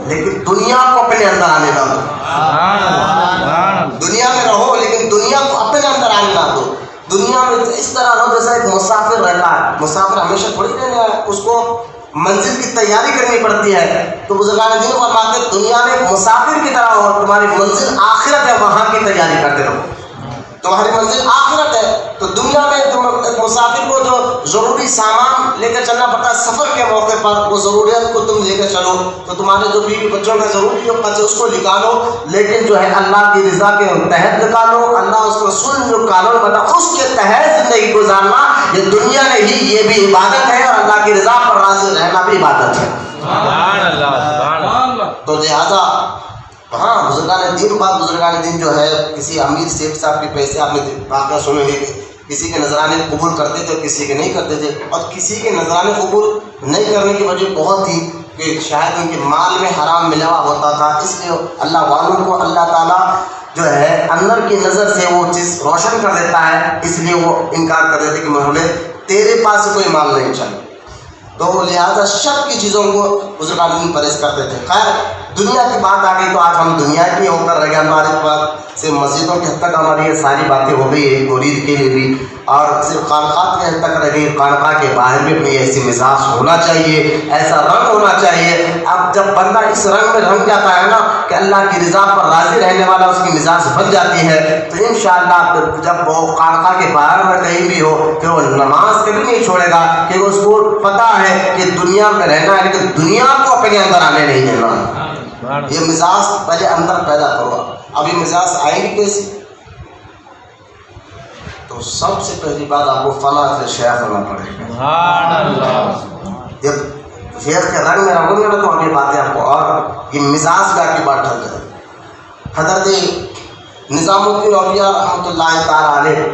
S1: لیکن دنیا کو اپنے اندر آنے نہ دو، دنیا میں رہو لیکن دنیا کو اپنے اندر آنے نہ دو۔ دنیا میں اس طرح رہو جیسا ایک مسافر رہتا ہے، مسافر ہمیشہ تھوڑی رہنا ہے، اس کو منزل کی تیاری کرنی پڑتی ہے۔ تو بزرگان دین فرماتے ہیں دنیا میں ایک مسافر کی طرح ہو، تمہاری منزل آخرت ہے، وہاں کی تیاری کرتے رہو، تمہاری منزل آخرت ہے۔ تو دنیا میں تم ایک مسافر کو جو ضروری سامان لے کر چلنا پڑتا ہے سفر کے موقع پر، وہ ضروریات کو تم لے کر چلو، تو تمہارے جو بیوی بچوں کا ضروری جو قرض ہے اس کو نکالو، لیکن جو ہے اللہ کی رضا کے تحت نکالو، اللہ اس رسول جو قانون بنا اس کے تحت زندگی گزارنا، یہ دنیا نہیں، یہ بھی عبادت ہے، اور اللہ کی رضا پر راضی رہنا بھی عبادت ہے۔ تو لہذا ہاں بزرگان دین، بات بزرگان دین جو ہے کسی امیر سیٹ صاحب کے پیسے آپ نے واقعہ سنے ہیں کہ کسی کے نذرانے قبول کرتے تھے اور کسی کے نہیں کرتے تھے، اور کسی کے نذرانے قبول نہیں کرنے کی وجہ بہت تھی کہ شاید ان کے مال میں حرام ملا ہوا ہوتا تھا، اس لیے اللہ والوں کو اللہ تعالیٰ جو ہے اندر کی نظر سے وہ چیز روشن کر دیتا ہے، اس لیے وہ انکار کر دیتے کہ محمد تیرے پاس سے کوئی مال نہیں چاہیے، تو لہٰذا شک کی چیزوں کو بزرگان دین پرہیز کرتے تھے۔ خیر دنیا کی بات آ گئی تو آج ہم دنیا کی ہو کر رہ گئے، ہمارے پاس سے مسجدوں کی حد تک ہماری یہ ساری باتیں ہو گئی ہے مرید کے لیے بھی، اور صرف خانقاہ کے حد تک رہ گئی، خانقاہ کے باہر بھی اپنی ایسی مزاج ہونا چاہیے، ایسا رنگ ہونا چاہیے۔ اب جب بندہ اس رنگ میں رنگ جاتا ہے نا کہ اللہ کی رضا پر راضی رہنے والا اس کی مزاج بن جاتی ہے، تو انشاءاللہ جب وہ خانقاہ کے باہر میں کہیں بھی ہو پھر وہ نماز کبھی نہیں چھوڑے گا، کہ اس کو پتہ ہے کہ دنیا میں رہنا ہے لیکن دنیا کو اپنے اندر آنے نہیں دینا۔ یہ مزاج پہلے اندر پیدا کرو۔ اب یہ مزاج آئے گی کیسے؟ تو سب سے پہلی بات آپ کو فنا سے شیخ ہونا پڑے گا۔ جب شیخ کے رنگ میں رہو گے نا تو اگلی باتیں آپ کو اور یہ مزاج کا کی بات ڈھل جائے۔ حضرت نظام الدین اولیاء رحمۃ اللہ تعالیٰ علیہ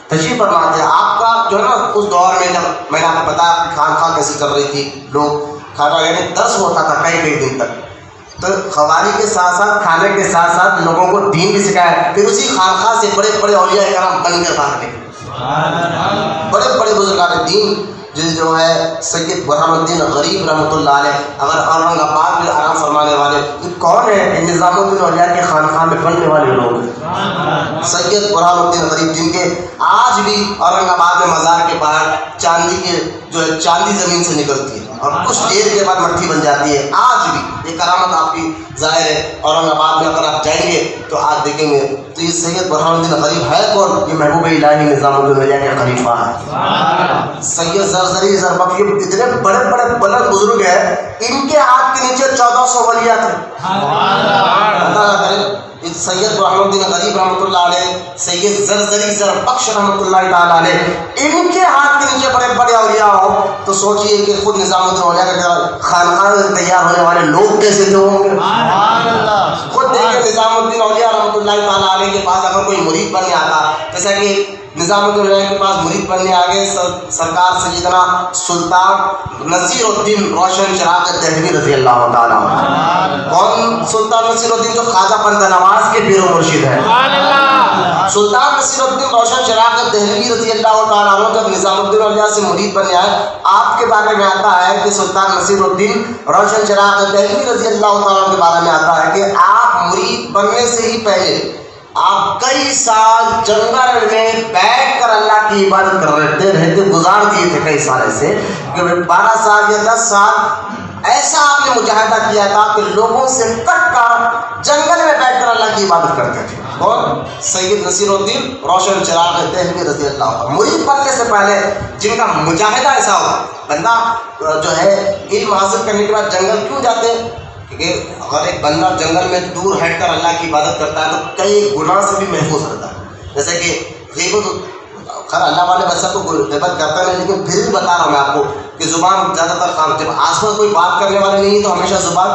S1: تشریف فرماتے ہیں، آپ کا جو ہے نا اس دور میں جب میں نے آپ کو بتایا کہ خانقاہ کیسی چل رہی تھی، لوگ کھانا یعنی درس ہوتا تھا کئی دن تک، تو خواری کے ساتھ ساتھ کھانے کے ساتھ ساتھ لوگوں کو دین بھی سکھایا، پھر اسی خانقاہ سے بڑے بڑے اولیاء کرام بن کر باہر نکلے، بڑے بڑے بزرگان دین جو ہے سید برہان الدین غریب رحمۃ اللہ علیہ، اگر اورنگ آباد میں آرام فرمانے والے یہ کون ہے؟ نظام الدین اولیاء کے خانقاہ میں پڑھنے والے لوگ ہیں، سید برہان الدین غریب، جن کے آج بھی اورنگ آباد میں مزار کے باہر چاندی کے جو ہے چاندی زمین سے نکلتی ہے اور کچھ دیر کے بعد مٹی بن جاتی ہے، آج بھی یہ کرامت آپ کی ظاہر ہے۔ اورنگ آباد میں اگر آپ جائیں گے تو آج دیکھیں گے تو یہ سید برہان الدین غریب ہے کون؟ یہ محبوب الہی نظام الدین اولیاء کے خلیفہ ہے، سید زرزری زربق، یہ اتنے بڑے بڑے بلند بزرگ ہیں، ان کے ہاتھ کے نیچے 1400 ولیات ہیں۔ اللہ کرے سید برہان الدین غریب رحمۃ اللہ علیہ، سید زرزری زربخش رحمۃ اللہ تعالیٰ علیہ، ان کے ہاتھ کے نیچے بڑے بڑے اولیاء ہوں تو سوچئے کہ خود نظام الدین اولیاء کا خانقاہ میں تیار ہونے والے لوگ کیسے تھے ہوں گے۔ خود دیکھیں نظام الدین اولیاء رحمۃ اللہ تعالیٰ علیہ کے پاس اگر کوئی مرید بننے آتا، جیسا کہ نظام الدین اولیاء کے پاس مرید بننے آگے سرکار سیدنا سلطان نصیر الدین روشن چراغ دہلوی رضی اللہ تعالیٰ عنہ۔ کون سلطان نصیر الدین؟ جو خواجہ بندہ نواز کے پیر و مرشد ہے، سلطان نصیر الدین روشن چراغ دہلوی رضی اللہ تعالیٰ عنہ جب نظام الدین اولیاء سے مرید بننے آئے، آپ کے بارے میں آتا ہے کہ سلطان نصیر الدین روشن چراغ دہلوی رضی اللہ تعالیٰ عنہ کے بارے میں آتا ہے کہ آپ مرید بننے سے ہی پہلے آپ کئی سال جنگل میں بیٹھ کر اللہ کی عبادت رہتے گزار دیے تھے، کئی سال ایسے کہ 12 سال یا 10 سال ایسا آپ نے مجاہدہ کیا تھا کہ لوگوں سے کٹ کر جنگل میں بیٹھ کر اللہ کی عبادت کرتے تھے۔ اور سید نصیر الدین روشن چراغ دہلوی رضی اللہ عنہ مرید بننے سے پہلے جن کا مجاہدہ ایسا ہو، بندہ جو ہے علم حاصل کرنے کے بعد جنگل کیوں جاتے ہیں؟ کیونکہ اگر ایک بندہ جنگل میں دور ہٹ کر اللہ کی عبادت کرتا ہے تو کئی گناہ سے بھی محفوظ رہتا ہے، جیسے کہ غیبت، خیر اللہ والے ویسا تو غیبت کرتا نہیں، لیکن پھر بھی بتا رہا ہوں میں آپ کو کہ زبان زیادہ تر کام، جب آس پاس کوئی بات کرنے والے نہیں تو ہمیشہ زبان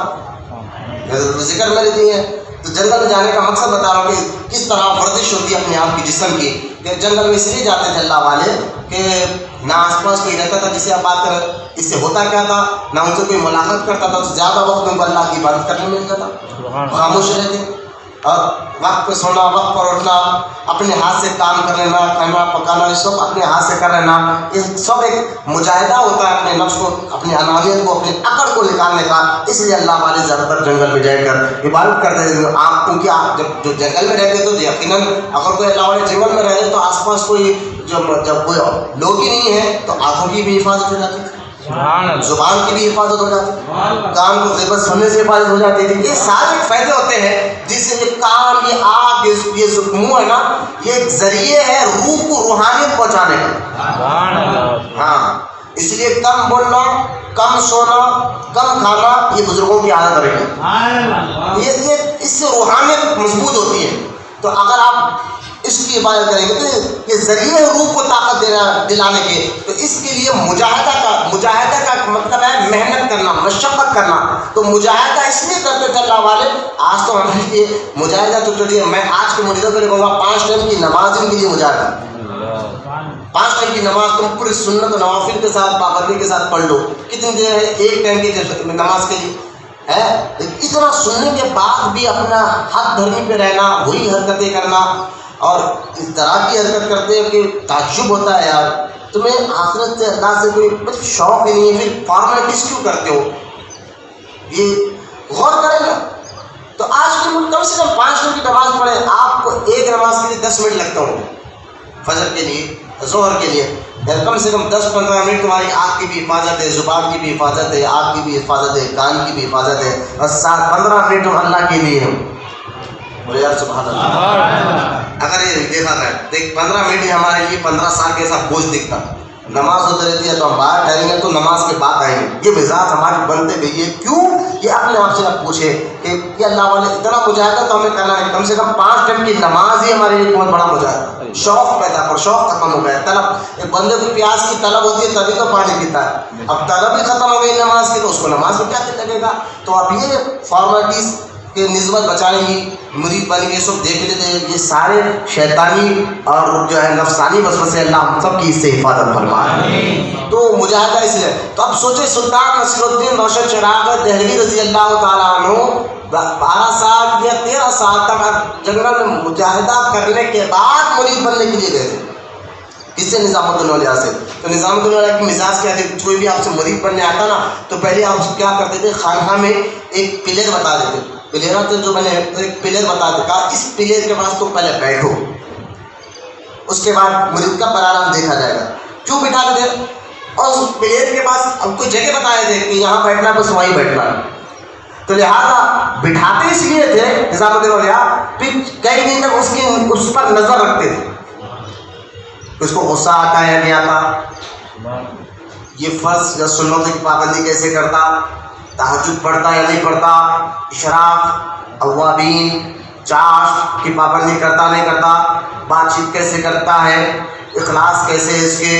S1: ذکر میری دی ہے. تو جنگل میں جانے کا مقصد بتا رہا ہوں کہ کس طرح ورزش ہوتی ہے اپنے آپ کی جسم کی. کہ جنگل میں اس لیے جاتے تھے اللہ والے کہ نہ آس پاس کوئی رہتا تھا جسے آپ بات کریں اس سے ہوتا کیا تھا, نہ ان سے کوئی ملاقات کرتا تھا, تو زیادہ وقت ان کو اللہ کی عبادت کرنے میں ملتا تھا, خاموش رہتے, اور وقت پہ سونا, وقت پر اٹھنا, اپنے ہاتھ سے کام کر لینا, کھانا پکانا, یہ سب اپنے ہاتھ سے کر لینا, یہ سب ایک مجاہدہ ہوتا ہے اپنے نفس کو, اپنی انانیت کو, اپنی عقل کو نکالنے کا. اس لیے اللہ والے زیادہ تر جنگل میں جا کر عبادت کرتے تھے. آپ کیونکہ آپ جب جو جنگل میں رہتے تو یقیناً اگر کوئی اللہ والے جنگل میں رہتے تو آس پاس کوئی جب کوئی لوگ ہی نہیں ہے تو آنکھوں کی بھی حفاظت ہو جاتی تھی, زبان کی بھی حفاظت ہو جاتی تھی, کان کو غیبت سننے سے حفاظت ہو جاتی تھی. یہ سارے فائدے ہوتے ہیں جس سے یہ کان, یہ آنکھ, یہ منہ ہے نا, یہ ایک ذریعے ہے روح کو روحانیت پہنچانے کا. ہاں, اس لیے کم بولنا, کم سونا, کم کھانا یہ بزرگوں کی عادت رہی. یہ اس سے روحانیت مضبوط ہوتی ہے. تو اگر آپ اس کی عبادت کریں گے تو یہ ذریعے روح کو طاقت دلانے کے. تو اس کے لیے مجاہدہ کا مطلب ہے محنت کرنا, مشقت کرنا. تو مجاہدہ اس لیے کرتے تھے اللہ والے. آج تو ہمارے لیے مجاہدہ تو چلیے, میں آج کے مریضوں کے لیے کہوں گا 5 ٹائم کی نماز ان کے لیے مجاہدہ. 5 ٹائم کی نماز تم پوری سنت و نوافل کے ساتھ پابندی کے ساتھ پڑھ لو. کتنی دیر ہے 1 ٹائم کی نماز کے لیے ہے. اتنا سننے کے بعد بھی اپنا حق دھرمی پہ رہنا, وہی حرکتیں کرنا, اور اس طرح کی حرکت کرتے ہیں کہ تعجب ہوتا ہے یار, تمہیں آخرت سے اللہ سے کوئی شوق ہی نہیں ہے, پھر فارمیلٹیز کیوں کرتے ہو؟ یہ غور کریں نا. تو آج کے ملک کم سے کم 5 منٹ کی نماز پڑھیں. آپ کو ایک نماز کے لیے 10 منٹ لگتا ہوں, فجر کے لیے, ظہر کے لیے. کم سے کم 10-15 منٹ تمہاری آنکھ کی بھی حفاظت ہے, زبان کی بھی حفاظت ہے, آنکھ کی بھی حفاظت ہے, کان کی بھی حفاظت ہے, اور 15 منٹ تم اللہ کے لیے ہیں. بولے یار سبحان اللہ. اگر یہ دیکھا جائے دیکھ 15 منٹ ہی ہمارے لیے 15 سال کے ایسا بوجھ دکھتا. نماز ہوتی رہتی ہے تو ہم باہر ٹھہریں گے تو نماز کے بعد آئیں گے. یہ مزاج ہماری بنتے گئی ہے. کیوں؟ یہ اپنے آپ سے آپ پوچھے کہ اللہ والے اتنا مجاہدہ تو ہمیں کرنا ہے. کم سے کم 5 ٹائم کی نماز ہی ہمارے لیے بہت بڑا مجاہدہ. شوق پیدا کر, شوق ختم ہو گیا. طلب, ایک بندے کو پیاس کی طلب ہوتی ہے تبھی تو پانی پیتا ہے. اب طلب ہی ختم ہو گئی نماز کی تو اس کو نماز میں کیا دل لگے گا. تو اب یہ فارمیلٹیز کہ نسبت بچانے کی مرید بن کے سب دیکھ لیتے ہیں. یہ سارے شیطانی اور جو ہے نفسانی وسوسے اللہ ہم سب کی اس سے حفاظت فرمائے. تو مجاہدہ اس لیے. تو اب سوچے سلطان نصیر الدین روشن چراغ دہلوی رضی اللہ تعالیٰ عنہ 12 سال یا 13 سال تک جنگل میں مجاہدہ کرنے کے بعد مرید بننے کے لیے گئے تھے. کس سے؟ نظام الدین اولیاء سے. تو نظام الدین اولیاء کی مزاج کیا تھی؟ کوئی بھی آپ سے مرید بننے آتا نا تو پہلے آپ کیا کرتے تھے, خانقاہ میں ایک پلر بتا دیتے. پلیروں سے جو بنے ایک پلر بتا دے, کہا اس پلر کے پاس تم پہلے بیٹھو, اس کے بعد مرید کا پرانام دیکھا جائے گا. کیوں بٹھا دیتے؟ اور اس پلر کے پاس ہم کو جگہ بتائے تھے کہ یہاں بیٹھنا بس وہیں بیٹھنا. تو لہٰذا بٹھاتے اس لیے تھے نظام الدین اولیاء, پھر کئی دن تک اس پر نظر رکھتے تھے. اس کو غصہ آتا ہے یا نہیں آتا, یہ فرض یا سنتوں کی پابندی کیسے کرتا, تہجد پڑھتا یا نہیں پڑھتا, اشراق, اوابین, چاش کی پابندی کرتا نہیں کرتا, بات چیت کیسے کرتا ہے, اخلاص کیسے, اس کے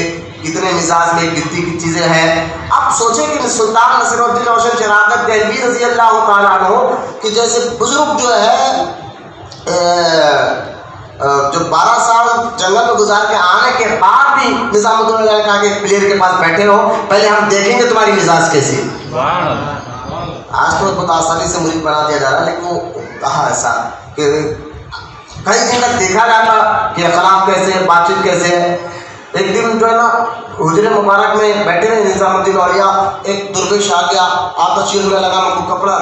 S1: کتنے مزاج میں کتنی کی چیزیں ہیں. اب سوچیں کہ سلطان نصیر الدین روشن چراغ دہلوی رضی اللہ تعالیٰ عنہ کہ جیسے بزرگ جو ہے جو 12 سال جنگل میں گزار کے آنے کے بعد بھی نظام الدین اولیاء نے کہا کہ پلیر کے پاس بیٹھے رہو, پہلے ہم دیکھیں گے تمہاری مزاج کیسی ہے. آج تو بہت آسانی سے مرید بنا دیا جا رہا ہے, لیکن وہ کہا ایسا کہ کئی دن تک دیکھا جاتا کہ اخلاق کیسے ہے, بات چیت کیسے ہے. ایک دن جو ہے نا حجرے مبارک میں بیٹھے رہے نظام الدین اولیاء, ایک درویش آ گیا, آتا چیخنے لگا, میں کو کپڑا,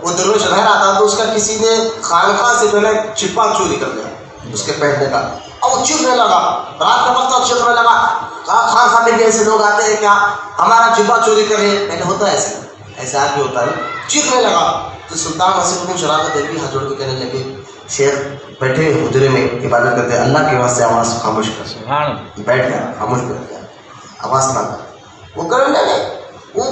S1: وہ درویش رہ رہا تھا تو اس کا کسی نے خانقاہ سے جو ہے چھپا چوری کر لیا اس کے پہننے کا, اور وہ چیخنے لگا. رات کا وقت چیخنے لگا, خانقاہ میں ایسے لوگ آتے ہیں کیا ہمارا چھپا چوری کرے, پہلے ہوتا ہے ایسے آدمی ہوتا ہے. چیخنے لگا تو سلطان نصیر الدین چراغ دہلوی ہاتھ جوڑ کے کہنے لگے, شیخ بیٹھے حجرے میں عبادت کرتے, اللہ کے واسطے آواز خاموش کر. بیٹھ گیا, خاموش بیٹھ گیا, آواز نہ کر. وہ کرنے لگے, وہ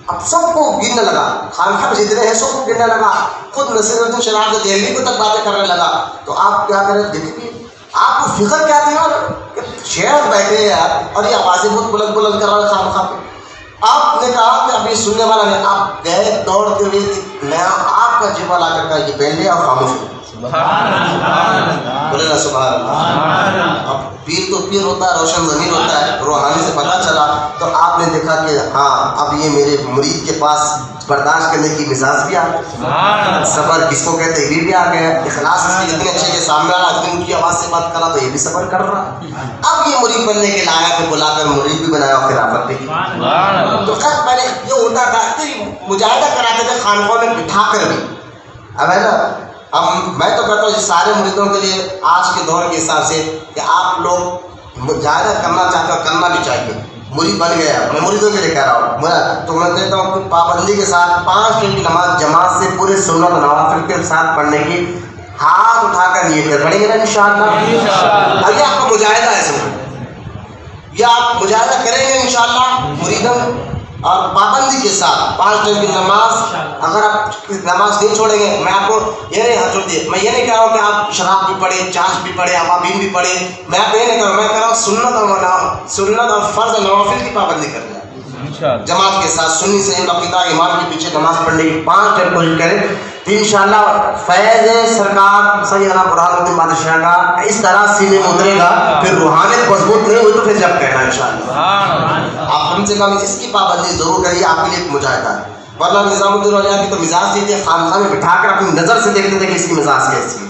S1: اب سب کو گننے لگا, خانقاہ میں جتنے ہیں سب کو گننے لگا, خود نصیر الدین چراغ دہلوی کو تک باتیں کرنے لگا. تو آپ کیا کریں, دیکھیے آپ کو فکر کیا تھی نا کہ شیخ بیٹھے ہیں یار اور یہ آوازیں بہت بلند بلند کر رہا ہے خانقاہ پہ. آپ نے کہا کہ ابھی سننے والا نہیں, آپ گئے دوڑتے ہوئے, میں آپ آپ کا جبہ لا کر یہ پہن لیا اور خاموش ہو. بولے نا سبحان اللہ. اب پیر تو پیر ہوتا ہے, روشن ضمیر ہوتا ہے, روحانی سے پتہ چلا تو آپ نے دیکھا کہ ہاں اب یہ میرے مرید کے پاس برداشت کرنے کی مزاج بھی آ گئی, صبر کس کو کہتے ہیں یہ بھی آ گیا, اخلاص اس کے اتنے اچھے کے سامنے آ رہا, ان کی آواز سے بات کرا تو یہ بھی صبر کر رہا. اب یہ مرید بننے کے لائق ہے, بلا کر مرید بھی بنایا اور خلافت بھی. تو خیر پہلے یہ ہوتا تھا کہ مجاہدہ کراتے تھے خانقاہوں میں بٹھا کر بھی. اب ہے نا, اب میں تو کہتا ہوں سارے مریدوں کے لیے آج کے دور کے حساب سے کہ آپ لوگ مجاہدہ کرنا چاہتے ہو, کرنا بھی چاہیے. مرید بن گیا, میں مریدوں کے لیے کہہ رہا ہوں, تو میں کہتا ہوں کہ پابندی کے ساتھ 5 ٹائم کی نماز جماعت سے پورے سنت نوافل کے ساتھ پڑھنے کی ہاتھ اٹھا کر نیت کر پڑھیں گے نا انشاءاللہ. یہ آپ کا مجاہدہ ہے, سمجھ یہ آپ مجاہدہ کریں گے انشاءاللہ مریدوں, اور پابندی کے ساتھ 5 ٹائم کی نماز. اگر آپ نماز نہیں چھوڑیں گے, میں آپ کو یہ نہیں ہاتھ چھوڑ میں یہ نہیں کہہ رہا ہوں کہ آپ شراب بھی پڑھیں, چاش بھی پڑھیں, عوابین بھی پڑھیں, میں آپ کو یہ نہیں کہہ رہا ہوں, میں کہہ رہا ہوں سنت اور فرض نوافل کی پابندی کر لیں جماعت کے ساتھ. سنی سے عقیدہ امام کے پیچھے نماز پڑھنے کی 5 ٹائم کوشش کریں تو انشاءاللہ فیض سرکار سیدنا برہان الدین بادشاہ کا اس طرح سینے میں اترے گا. پھر روحانیت مضبوط نہیں ہوئی تو پھر جب کہنا انشاءاللہ. آپ کم سے کم اس کی پابندی ضرور کریے, آپ کے لیے ایک مجاہدہ ہے. ورنہ نظام الدین اولیاء کی تو مزاج تھی کہ خانقاہ میں بٹھا کر اپنی نظر سے دیکھتے تھے کہ اس کی مزاج کیسی ہے.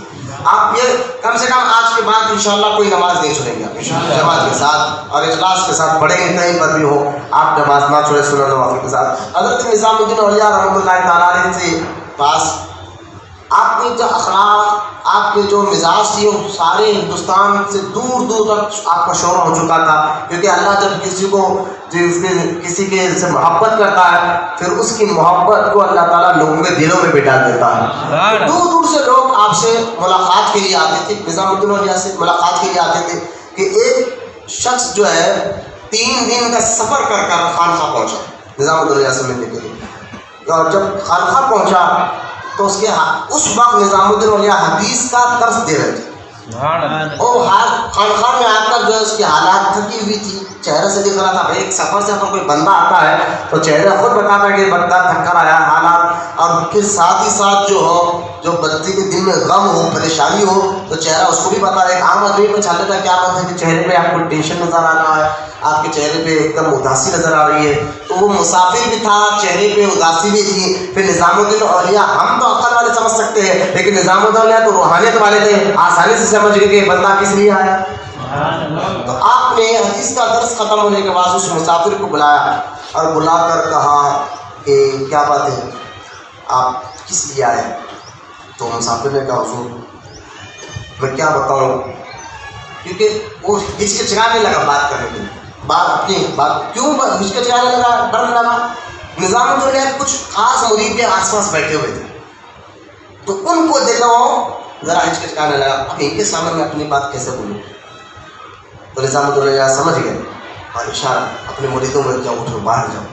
S1: آپ یہ کم سے کم آج کے بعد انشاءاللہ کوئی نماز نہیں چھوڑیں گے, انشاءاللہ جماعت کے ساتھ اور اخلاص کے ساتھ پڑھیں گے, کہیں پر بھی ہو آپ نماز نہ چھوڑیں سنت نوافل کے ساتھ. حضرت نظام الدین اولیاء رحمۃ اللہ تعالیٰ علیہ سے پاس آپ کے جو اخلاق, آپ کے جو مزاج تھی, وہ سارے ہندوستان سے دور دور تک آپ کا شہرہ ہو چکا تھا. کیونکہ اللہ جب کسی کے سے محبت کرتا ہے پھر اس کی محبت کو اللہ تعالیٰ لوگوں کے دلوں میں بٹھا دیتا ہے. دور دور سے لوگ آپ سے ملاقات کے لیے آتے تھے, نظام الدین اولیاء سے ملاقات کے لیے آتے تھے. کہ ایک شخص جو ہے 3 دن کا سفر کر کر خانقاہ پہنچا نظام الدین اولیاء سے ملنے کے لیے, اور جب خانقاہ پہنچا تو اس وقت نظام الدین اولیاء حدیث کا درس دے رہے تھے. اور خانقاہ میں آ کر جو ہے اس کی حالات تھکی ہوئی تھی, چہرے سے دکھ رہا تھا. ایک سفر سے اگر کوئی بندہ آتا ہے تو چہرہ خود بتاتا ہے کہ بندہ تھک کر آیا حالات, اور پھر ساتھ ہی ساتھ جو بندے کے دل میں غم ہو, پریشانی ہو, تو چہرہ اس کو بھی بتا ہے. ایک عام آدمی کو چھا لیتا ہے کیا بات ہے کہ چہرے پہ آپ کو ٹینشن نظر آ رہا ہے, آپ کے چہرے پہ ایک دم اداسی نظر آ رہی ہے. تو وہ مسافر بھی تھا, چہرے پہ اداسی بھی تھی. پھر نظام الدین اولیاء ہم تو عقل والے سمجھ سکتے ہیں, لیکن نظام الدین اولیاء تو روحانیت والے تھے, آسانی سے سمجھ گئے کہ بندہ کس لیے آیا. تو آپ نے حدیث کا درس ختم ہونے کے بعد اس مسافر کو بلایا اور بلا کر کہا کہ کیا بات ہے, آپ کس لیے آئے؟ تو مسافر نے کہا حضور میں کیا بتاؤں, کیونکہ وہ ہچکچانے لگا بات کرنے کے لیے, بات اپنی بات کیوں ہچکچانے لگا, ڈر لگا. نظام الدین اولیاء کچھ خاص مرید کے آس پاس بیٹھے ہوئے تھے, تو ان کو دیکھا وہ ذرا ہچکچانے لگا, اب ان کے سامنے میں اپنی بات کیسے بولوں. تو نظام الدین اولیاء سمجھ گئے اور اشارہ اپنے مریدوں میں جاؤ, اٹھو باہر جاؤ.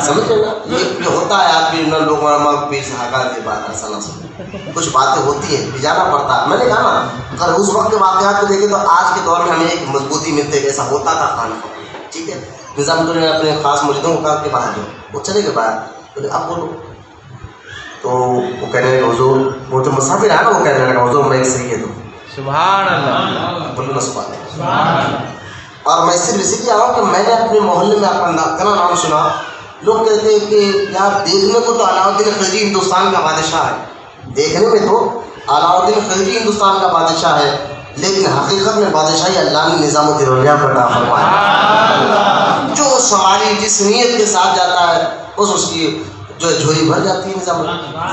S1: سمجھ گئے نا, یہ ہوتا ہے آپ کے لوگ پیر صحاقہ کے بعد ایسا نہ سمجھ, کچھ باتیں ہوتی ہیں بھجانا پڑتا ہے. میں نے کہا نا اگر اس وقت کے واقعات کو دیکھیں تو آج کے دور میں ہمیں ایک مضبوطی ملتی ہے کہ ایسا ہوتا تھا خانقاہ. ٹھیک ہے, نظام الدین اولیاء اپنے خاص مریدوں کو کہا کہ باہر جاؤ. وہ چلے گئے باہر, بولے اب بولو. تو وہ کہنے لگے حضور, وہ جو مسافر ہے نا وہ کہنے لگا حضور میں ایک صحیح ہے. تو
S2: سبحان اللہ,
S1: بولو نا سبحان اللہ. اور میں صرف اسی لیے آیا ہوں کہ میں نے اپنے محلے میں اپنا نام سنا, لوگ کہتے ہیں کہ یار دیکھنے کو تو علاؤدین خلجی ہندوستان کا بادشاہ ہے, دیکھنے میں تو علاؤدین خلجی ہندوستان کا بادشاہ ہے, لیکن حقیقت میں بادشاہی اللہ نے نظام الدین اولیاء پر عطا فرمایا. جو سواری جس نیت کے ساتھ جاتا ہے اس کی جو جھولی بھر جاتی ہے. نظام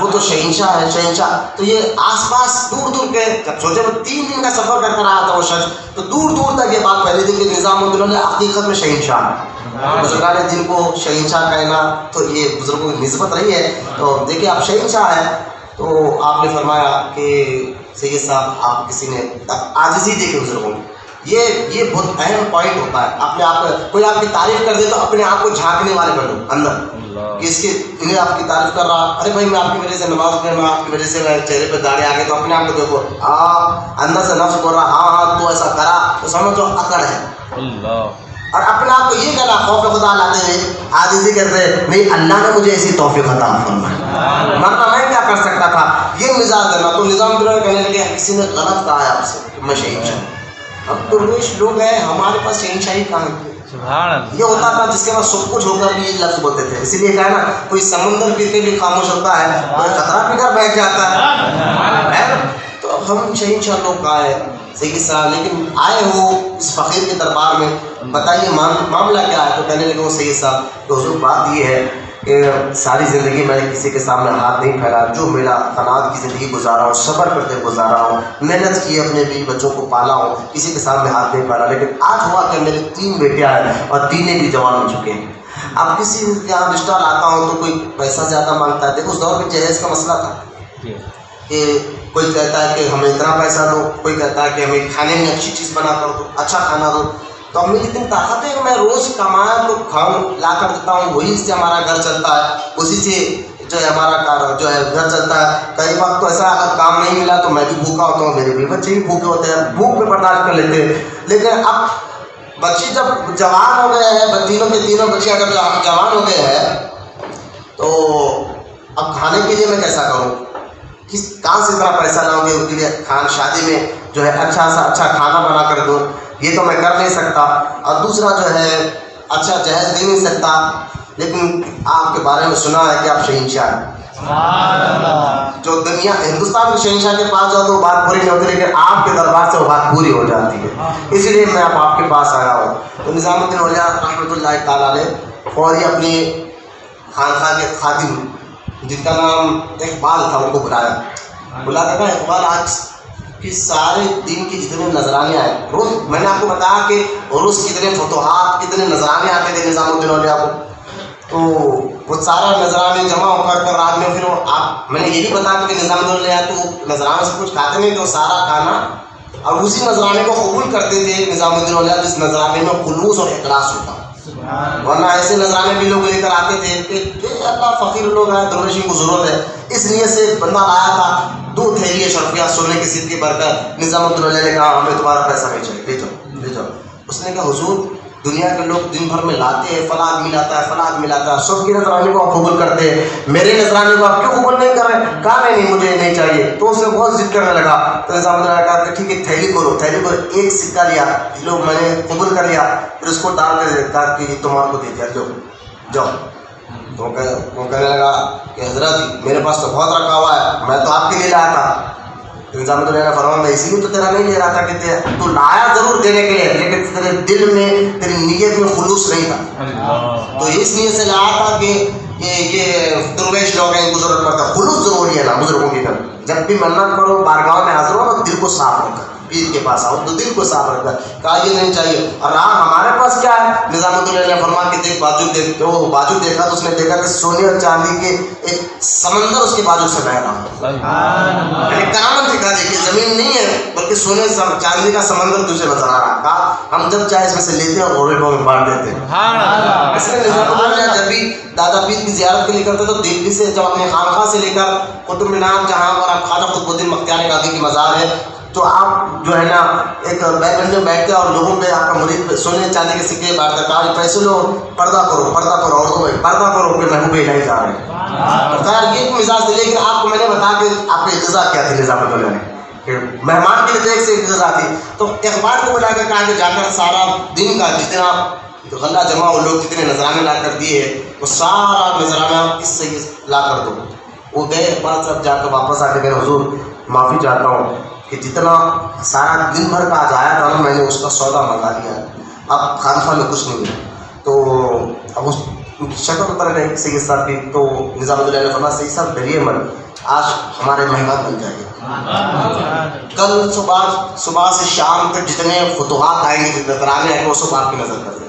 S1: وہ تو شہنشاہ ہے, شہنشاہ. تو یہ آس پاس دور دور کے, جب سوچے وہ 3 دن کا سفر کر کر آیا تھا وہ شخص, تو دور دور تک یہ بات پھیلی تھی کہ نظام الدین اولیاء حقیقت میں شہنشاہ ہے. بزرگان جن کو شہنشاہ کہنا تو یہ بزرگوں کی نسبت رہی ہے. تو دیکھیں آپ شہنشاہ ہیں, تو آپ نے فرمایا کہ سید صاحب آپ کسی نے عاجزی دیکھی بزرگوں میں, یہ بہت اہم پوائنٹ ہوتا ہے. اپنے آپ کوئی آپ کی تعریف کر دے تو اپنے آپ کو جھانکنے والے بنو اندر, کہ اس کے انہیں آپ کی تعریف کر رہا, ارے بھائی میں آپ کی وجہ سے نماز پڑھ, میں آپ کی وجہ سے چہرے پہ داڑھی آ گئے, تو اپنے آپ کو دیکھو, اندر سے نفس بول رہا ہاں تو ایسا کرا, تو سمجھو اکڑ ہے. اور اپنے آپ کو یہ کہنا خوف خدا لاتے ہوئے عاجزی کرتے ہیں نہیں اللہ نے مجھے ایسی توفیق عطا فرمائی ورنہ میں کیا کر سکتا تھا. یہ مزاج دینا. تو نظام الدین کہنے لگے کسی نے غلط کہا ہے آپ سے کہ میں شہنشاہ. اب درویش لوگ ہیں ہمارے پاس شہنشاہی کہاں ہے؟ یہ ہوتا تھا جس کے پاس سب کچھ ہو کر بھی یہ لفظ بولتے تھے. اسی لیے کہا نا کوئی سمندر پی کے بھی خاموش ہوتا ہے کوئی خطرہ پی کر بیٹھ جاتا ہے. تو ہم شہنشاہ لوگ کہاں ہیں سید صاحب لیکن آئے ہو اس فقیر کے دربار میں بتائیے معاملہ کیا ہے. تو کہنے لگے وہ سید صاحب تو حضور بات یہ ہے کہ ساری زندگی میں نے کسی کے سامنے ہاتھ نہیں پھیلا. جو میرا قناعت کی زندگی گزارا ہوں صبر کرتے گزارا ہوں محنت کی اپنے بیوی بچوں کو پالا ہوں کسی کے سامنے ہاتھ نہیں پھیلا. لیکن آج ہوا کہ میرے 3 بیٹیاں ہیں اور تینیں بھی جوان ہو چکے ہیں. اب کسی کے یہاں رشتہ لاتا ہوں تو کوئی پیسہ زیادہ مانگتا ہے. دیکھو اس دور میں جہیز کا مسئلہ تھا کہ کوئی کہتا ہے کہ ہمیں اتنا پیسہ دو کوئی کہتا ہے کہ ہمیں کھانے میں اچھی چیز بنا کر دو اچھا کھانا دو. تو ہم میری اتنی طاقت ہے کہ میں روز کمایا تو کھاؤں لا کر دیتا ہوں وہی سے ہمارا گھر چلتا ہے اسی سے جو ہے ہمارا جو ہے گھر چلتا ہے. کئی وقت تو ایسا اگر کام نہیں ملا تو میں بھی بھوکا ہوتا ہوں میرے بھی بچے بھی بھوکے ہوتے ہیں بھوک میں برداشت کر لیتے ہیں. لیکن اب بچے جب جوان ہو گئے ہیں تینوں کے تینوں بچے اگر جوان ہو گئے ہیں تو اب کھانے کے لیے میں کیسا کروں کہاں سے اتنا پیسہ لاؤں گے ان کے لیے شادی میں جو ہے اچھا سا اچھا کھانا بنا کر دوں یہ تو میں کر نہیں سکتا. اور دوسرا جو ہے اچھا جہیز دے نہیں سکتا. لیکن آپ کے بارے میں سنا ہے کہ آپ شہنشاہ ہیں جو دنیا ہندوستان کے شہنشاہ کے پاس جاؤ تو بات پوری نہیں ہوتی لیکن آپ کے دربار سے وہ بات پوری ہو جاتی ہے. اسی لیے میں اب آپ کے پاس آیا ہوں. تو نظام الدین اولیاء رحمۃ اللہ تعالیٰ علیہ فوری اپنی خانقاہ کے خادم جن کا نام اقبال تھا ان کو بلایا تھا اقبال آج کہ سارے دین کے جتنے نذرانے آئے روز میں نے آپ کو بتایا کہ روز کتنے فتوحات کتنے نذرانے آتے تھے نظام الدین اولیاء کو. تو وہ سارا نذرانے جمع ہو کر رات میں پھر آپ میں نے یہ بھی بتایا کہ نظام الدین اولیاء تو نذرانے سے کچھ کھاتے نہیں تو سارا کھانا اور اسی نذرانے کو قبول کرتے تھے نظام الدین اولیاء جس نذرانے میں خلوص اور اخلاص ہوتا. ورنہ ایسے نذرانے بھی لوگ لے کر آتے تھے کہ اللہ فقیر لوگ ہیں درویشی کو ضرورت ہے اس لیے سے بندہ لایا تھا 2 تھیلی اشرفیہ سونے کی سکے بھر کر نظام الدین اولیاء نے کہا ہمیں تمہارا پیسہ نہیں چاہیے لے جاؤ. اس نے کہا حضور دنیا کے لوگ دن بھر میں لاتے ہیں فلاں آدمی لاتا ہے فلاں آدمی لاتا ہے سب کے نذرانے کو آپ قبول کرتے ہیں میرے نذرانے کو آپ کیوں قبول نہیں کر رہے. کہا نہیں مجھے نہیں چاہیے. تو اس نے بہت ضد کرنے لگا. تو نظام الدین نے کہا کہ ٹھیک ہے تھیلی کو 1 سکہ لیا لوگ میں نے قبول کر لیا پھر اس کو ڈال کر کہا کہ تمہارے کو دے دیا جاؤ. تو وہ کہنے لگا کہ حضرت میرے پاس تو بہت رکھا ہوا ہے میں تو آپ کے لیے لایا تھا. نظام الدین نے فرمایا میں اسی لیے تو تیرا نہیں لے رہا تھا کہ تو لایا ضرور دینے کے لیے لیکن تیرے دل میں تیری نیت میں خلوص نہیں تھا. تو اس نیت سے لایا تھا کہ یہ درویش لوگ ہیں ان کو ضرورت پڑتا ہے خلوص ضروری ہے نا بزرگوں کی طرف. جب بھی منت کرو بارگاہ میں حاضر ہو تو دل کو صاف رکھ کر پیر کے پاس آؤ تو دل کو صاف رکھ کر کہا یہ نہیں چاہیے. اور رہا ہمارے پاس کیا ہے نظام الدین نے فرمایا کہ دیکھ بازو دیکھ وہ بازو دیکھا تو اس نے دیکھا کہ سونے اور چاندی کے ایک سمندر اس کے بازو سے بہ رہا یعنی کرامت دکھا دی کہ زمین نہیں ہے بلکہ سونے چاندی کا سمندر تجھے نظر آ رہا. کہا ہم جب چاہے اس میں سے لیتے ہیں اور غریبوں میں بانٹ دیتے ہیں. اس لیے نظام الدین جب بھی دادا پیر کی زیارت کے لیے کرتے تو دلی سے جب اپنے خانقاہ سے لے کر قطب مینار جہاں پر خواجہ قطب الدین بختیار کاکی کی مزار ہے تو آپ جو ہے نا ایک بیٹھ میں بیٹھتے اور لوگوں پہ آپ کا مرید سونے چاندی کے سکے بانٹتا کہا پیسے لو پردہ کرو اردو میں پردہ کرو کہ محبوب الہی جا رہے ہیں. خیر یہ مزاج تھے لیکن آپ کو میں نے بتایا کہ آپ کی غذا کیا تھی نظام الدین نے کہ مہمان کے لیے ایک سے غذا تھی. تو اخبار کو بلا کر کہا کہ جا کر سارا دن کا جتنا غلہ جمع وہ لوگ جتنے نذرانے لا کر دیے وہ سارا نذرانہ اس سے لا کر دو. وہ گئے اقبال صاحب جا کر واپس آ کے میرے حضور معافی چاہتا ہوں کہ جتنا سارا دن بھر کا آج آیا تھا نا میں نے اس کا سودا منگا لیا ہے اب خانقاہ میں کچھ نہیں ملا. تو اب اس شکل اتر گئی سید صاحب کی. تو نظام الدین نے فرمایا سید صاحب ڈریے مت آج ہمارے مہمان بن جائیے کل صبح سے شام تک جتنے فتوحات آئیں گے نذرانے آئیں گے وہ سب آپ کی نظر کر دیں.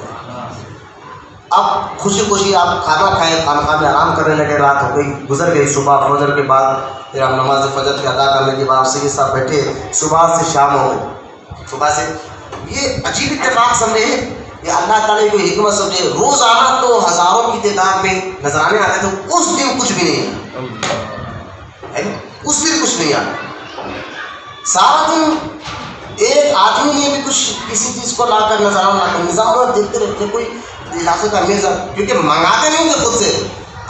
S1: اب خوشی آپ کھانا کھائیں خانقاہ میں آرام کرنے لگے. رات ہو گئی گزر گئی صبح فجر کے بعد پھر آپ نماز فجر کے ادا کرنے کے بعد سید صاحب بیٹھے صبح سے شام ہو گئی. صبح سے یہ عجیب اتفاق سمجھے یہ اللہ تعالیٰ کی حکمت سمجھے. روزانہ تو ہزاروں کی تعداد میں نذرانے آتے تھے اس دن کچھ بھی نہیں اس دن کچھ نہیں آیا. سارا دن ایک آدمی نے بھی کچھ کسی چیز کو لا کر نظارہ نہ کر، نظام میں دیکھتے رہتے کوئی علاقے کا امیر صاحب، کیونکہ منگاتے نہیں تھے خود سے،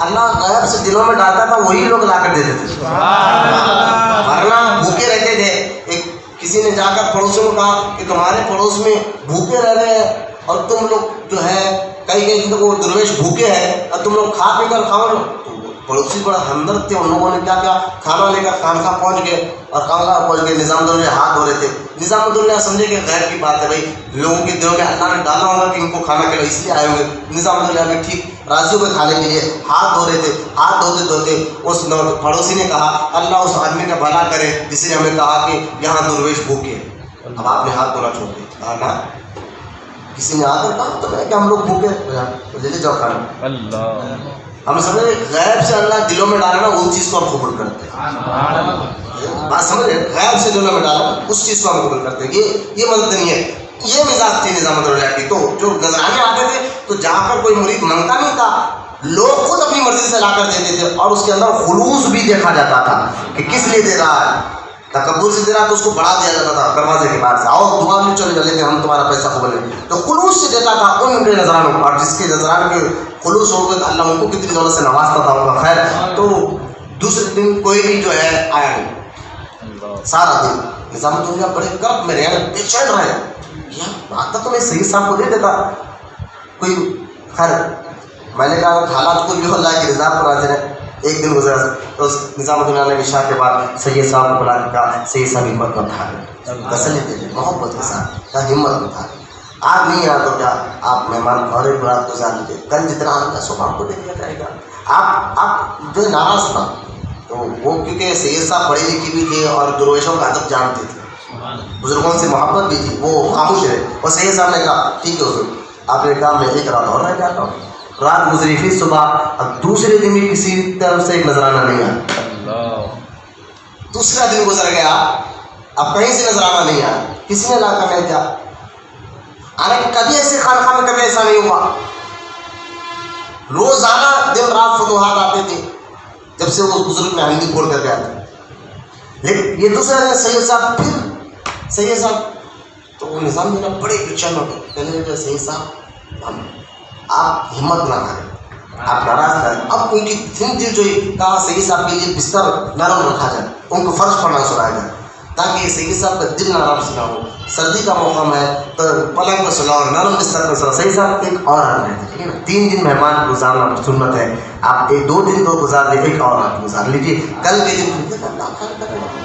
S1: اللہ غیب سے دلوں میں ڈالتا تھا، وہی لوگ لا کر دیتے تھے، ورنہ بھوکے رہتے تھے۔ ایک کسی نے جا کر پڑوسیوں کو کہا کہ تمہارے پڑوس میں بھوکے رہ رہے ہیں اور تم لوگ جو ہے کئی دن وہ درویش بھوکے ہیں اور تم لوگ کھا پی کر کھاؤ نا۔ پڑوسی بڑا ہمدرد تھے، ان لوگوں نے کیا کیا، کھانا لے کر خانقاہ پہنچ گئے اور خانقاہ پہنچ گئے، نظام الدولہ ہاتھ دھو رہے تھے۔ نظام الدولہ سمجھے کہ غیر کی بات ہے بھائی، لوگوں کے دلوں میں اللہ نے ڈالا ہوگا کہ ان کو کھانا کھلاؤ، اس لیے آئے ہوئے۔ نظام الدولہ بھی ٹھیک راضی ہوئے کھانے کے لیے ہاتھ دھو رہے تھے، ہاتھ دھوتے دھوتے اس پڑوسی نے کہا اللہ اس آدمی کا بھلا کرے جس نے ہمیں کہا کہ یہاں درویش بھوکے ہیں۔ اب آپ نے ہاتھ دھونا چھوڑ دیا، کہا نا، کسی نے آ کر کہا تو میں کہ ہم لوگ بھوکے لے لے جاؤ کھانا۔
S2: اللہ
S1: ہم سمجھ رہے غیب سے اللہ دلوں میں ڈالا نا وہ چیز کو ہم قبول کرتے ہیں، بات سمجھ رہے، غیب سے دلوں میں ڈالا اس چیز کو ہم قبول کرتے ہیں۔ یہ مدد نہیں ہے، یہ مزاج تھی نظام الدولہ کی۔ تو جو نذرانے آتے تھے تو جا کر کوئی مرید منگتا نہیں تھا، لوگ خود اپنی مرضی سے لا کر دیتے تھے، اور اس کے اندر خلوص بھی دیکھا جاتا تھا کہ کس لیے دے رہا ہے۔ تکبر سے دے رہا تو اس کو بڑھا دیا جاتا تھا دروازے کے بعد سے، آؤ دعا میں چلے جاتے ہم تمہارا پیسہ قبول نہیں، تو خلوص سے دیتا تھا ان کے نذرانوں کو، اور جس کے نذران کے خلوص ہو گئے تو اللہ ان کو کتنی دولت سے نوازتا تھا ان کا خیر۔ تو دوسرے دن کوئی بھی جو ہے آیا نہیں، سارا دن نظام الدولہ بڑے کرب میں رہے، بے چین رہے، آتا تو میں صحیح صاحب کو دے دیتا کوئی، خیر میں نے کہا حالات کوئی بھی ہو اللہ کے رضا پر حاضر ہے۔ ایک دن گزرا تو نظام الدولہ نے عشاء کے بعد سید صاحب کو بلا کے کہا سید صاحب ہمت مت ہارے، تسلی دے دیں محبت کے ساتھ، کہا ہمت مت ہارے، آپ نہیں آ تو کیا آپ مہمان اور ایک رات گزار لیجیے، کل جتنا آئے گا صبح آپ کو دے دیا جائے گا۔ آپ جو ناراض تھا تو وہ کیونکہ سید صاحب پڑھے لکھے بھی تھے اور درویشوں کا ادب جانتے تھے، بزرگوں سے محبت بھی تھی، وہ خاموش رہے، اور سید صاحب نے کہا ٹھیک ہے حضور، آپ نے کہا میں ایک رات اور رہ جاتا ہوں۔ رات گزری پھر صبح، اب دوسرے دن بھی کسی طرف سے ایک نذرانہ نہیں آیا، دوسرا دن گزر گیا، اب کہیں سے نذرانہ نہیں آیا، کسی نے لا کر نہیں دیا۔ ارے کبھی ایسے خانقاہ میں کبھی ایسا نہیں ہوا، روزانہ دن رات فتوحات آتے تھے جب سے وہ بزرگ مہندی پھوڑ کر گیا تھا۔ لیکن یہ دوسرا دن سید صاحب پھر سید صاحب تو وہ نظام دینا بڑے بےچین ہو گئے، کہنے لگے سید صاحب آپ ہمت نہ کریں، آپ ناراض کریں۔ اب ان کی دل جو کہا سید صاحب کے لیے بستر نرم رکھا جائے، ان کو فرش پڑھنا سنایا جائے تاکہ سید صاحب کا دل ناراض نہ ہو۔ سردی کا موسم ہے تو پلنگ پر سلاؤ، نرم بستر پر سلاؤ۔ سید صاحب ایک اور رات رہتے، ٹھیک ہے نا، 3 دن مہمان گزارنا سنت ہے، آپ 2 دن تو گزار لیجیے، ایک اور رات گزار لیجیے، کل کے دن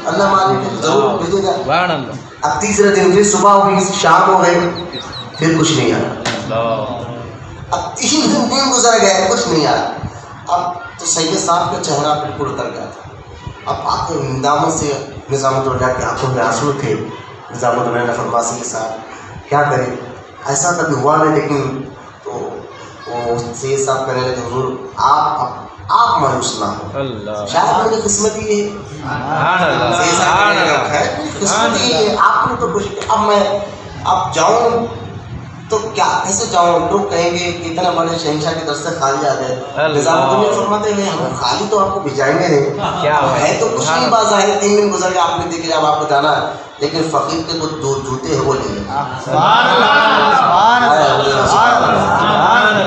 S1: اللہ مالک ضرور بھیجے گا۔ اب تیسرے دن پھر صبح ہوئی، شام ہو گئی، پھر کچھ نہیں آیا۔ اب 3 دن گزر گئے، کچھ نہیں آیا۔ اب تو سید صاحب کا چہرہ بالکل اتر گیا تھا، اب آنکھوں انداموں سے نظام الدولہ کے آنکھوں میں آنسو تھے۔ نظام الدولہ نے فرمایا سید صاحب کیا کریں، ایسا کبھی ہوا نہیں، لیکن تو وہ سید صاحب کہنے لگے حضور آپ مایوس نہ ہو، شاید میری قسمت ہی ہے، سید صاحب کہنے لگے قسمت ہی ہے، آپ نے تو کچھ، اب جاؤں تو کیا کیسے جاؤں، لوگ کہیں گے کہ اتنا بڑے شہنشاہ کی طرف سے خالی آ گئے۔ نظام الدولہ فرماتے ہیں ہم خالی تو آپ کو بھیجائیں گے نہیں، ہے تو کچھ نہیں، باز ہے 3 دن گزر گئے، آپ نے دیکھے اب آپ کو جانا ہے، لیکن فقیر کے کچھ جوتے ہیں وہ لے لیں۔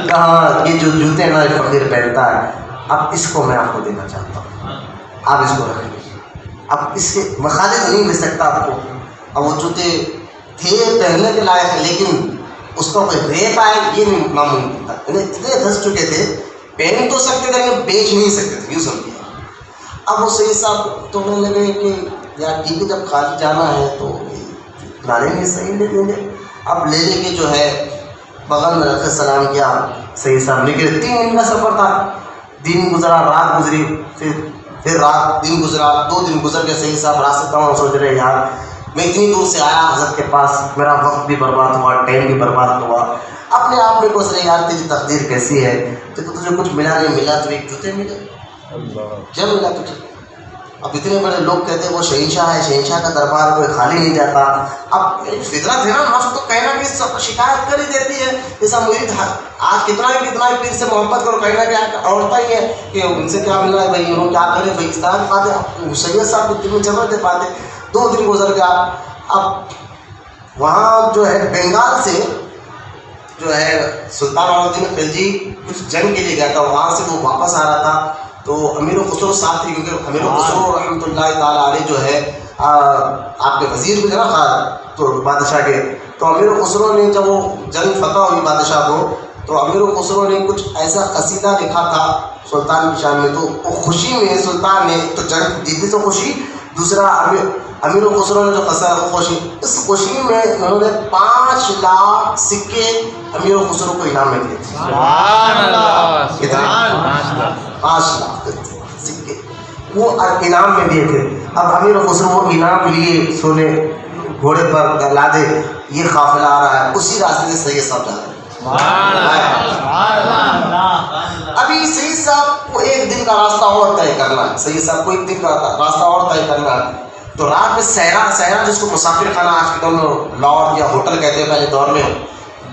S1: کہاں یہ جو جوتے نا فقیر پہنتا ہے، اب اس کو میں آپ کو دینا چاہتا ہوں، آپ اس کو رکھ لیں، اب اس کے میں خالی تو نہیں دے سکتا آپ کو۔ اب وہ جوتے تھے پہننے کے لائق، لیکن اس کو کوئی ریت آئے یہ نہیں ناممکن تھا، اتنے دھس چکے تھے، پہن تو سکتے تھے لیکن بیچ نہیں سکتے تھے، یوں سمجھیے۔ اب وہ سید صاحب توڑنے لگے کہ یار ٹھیک ہے، جب خالی جانا ہے تو لیں گے، صحیح لے لیں گے۔ اب لے لے کے جو ہے بغل میں رکھ سلام کیا، سید صاحب نکلے۔ 3 دن کا سفر تھا، دن گزرا، رات گزری، پھر رات دن گزرا، 2 دن گزر کے سید صاحب راستے تمام سوچ رہے یار میں اتنی دور سے آیا حضرت کے پاس، میرا وقت بھی برباد ہوا، ٹائم بھی برباد ہوا، اپنے آپ میں سوچ رہے یار تیری تقدیر کیسی ہے، تجھے کچھ ملا نہیں، ملا تو ایک جوتے ملے، کیا ملا تجھے؟ اب اتنے بڑے لوگ کہتے ہیں وہ شہنشاہ ہے، شہنشاہ کا دربار کوئی خالی نہیں جاتا۔ اب فطرت ہے نا، نفس تو کہنا کہ سب شکایت کر ہی دیتی ہے، جیسا مرید آج کتنا ہی پیر سے محبت کرو، کہنا کہ اوڑتا ہی ہے کہ ان سے کیا مل رہا ہے بھائی، انہوں کیا کرے بھائی، اس طرح پاتے سید صاحب کو دل میں جبر دے پاتے۔ 2 دن گزر گیا، اب وہاں جو ہے بنگال سے جو ہے سلطان علاؤالدین خلجی کچھ جنگ کے لیے گیا تھا، وہاں سے وہ واپس آ رہا تھا تو امیر خسرو ساتھ تھے، کیونکہ امیر خسرو رحمۃ اللہ تعالیٰ علیہ جو ہے آپ کے وزیر بھی تھے نا تو بادشاہ کے، تو امیر خسرو نے جب وہ جنگ فتح ہوئی بادشاہ کو، تو امیر خسرو نے کچھ ایسا قصیدہ لکھا تھا سلطان کی شان میں، تو وہ خوشی میں سلطان نے تو جنگ جیتی تو خوشی، دوسرا امیر خسرو نے جو قصیدہ خوشی، اس خوشی میں انہوں نے 5 لاکھ سکے امیر خسرو کو انعام میں دیے تھے۔
S2: سبحان اللہ،
S1: کتنے؟ 5 لاکھ سکے وہ انعام میں دیے تھے۔ اب امیر خسرو وہ انعام لیے سونے گھوڑے پر لادے، یہ قافلہ آ رہا ہے، اسی راستے سے سید صاحب جا رہے ہیں۔ ابھی سید صاحب کو 1 دن کا راستہ اور طے کرنا ہے، سید صاحب کو 1 دن کا راستہ اور طے کرنا ہے، تو رات میں سہرا جس کو مسافر خانہ آج کے دور میں لاڈ یا ہوٹل کہتے ہیں، پہلے دور میں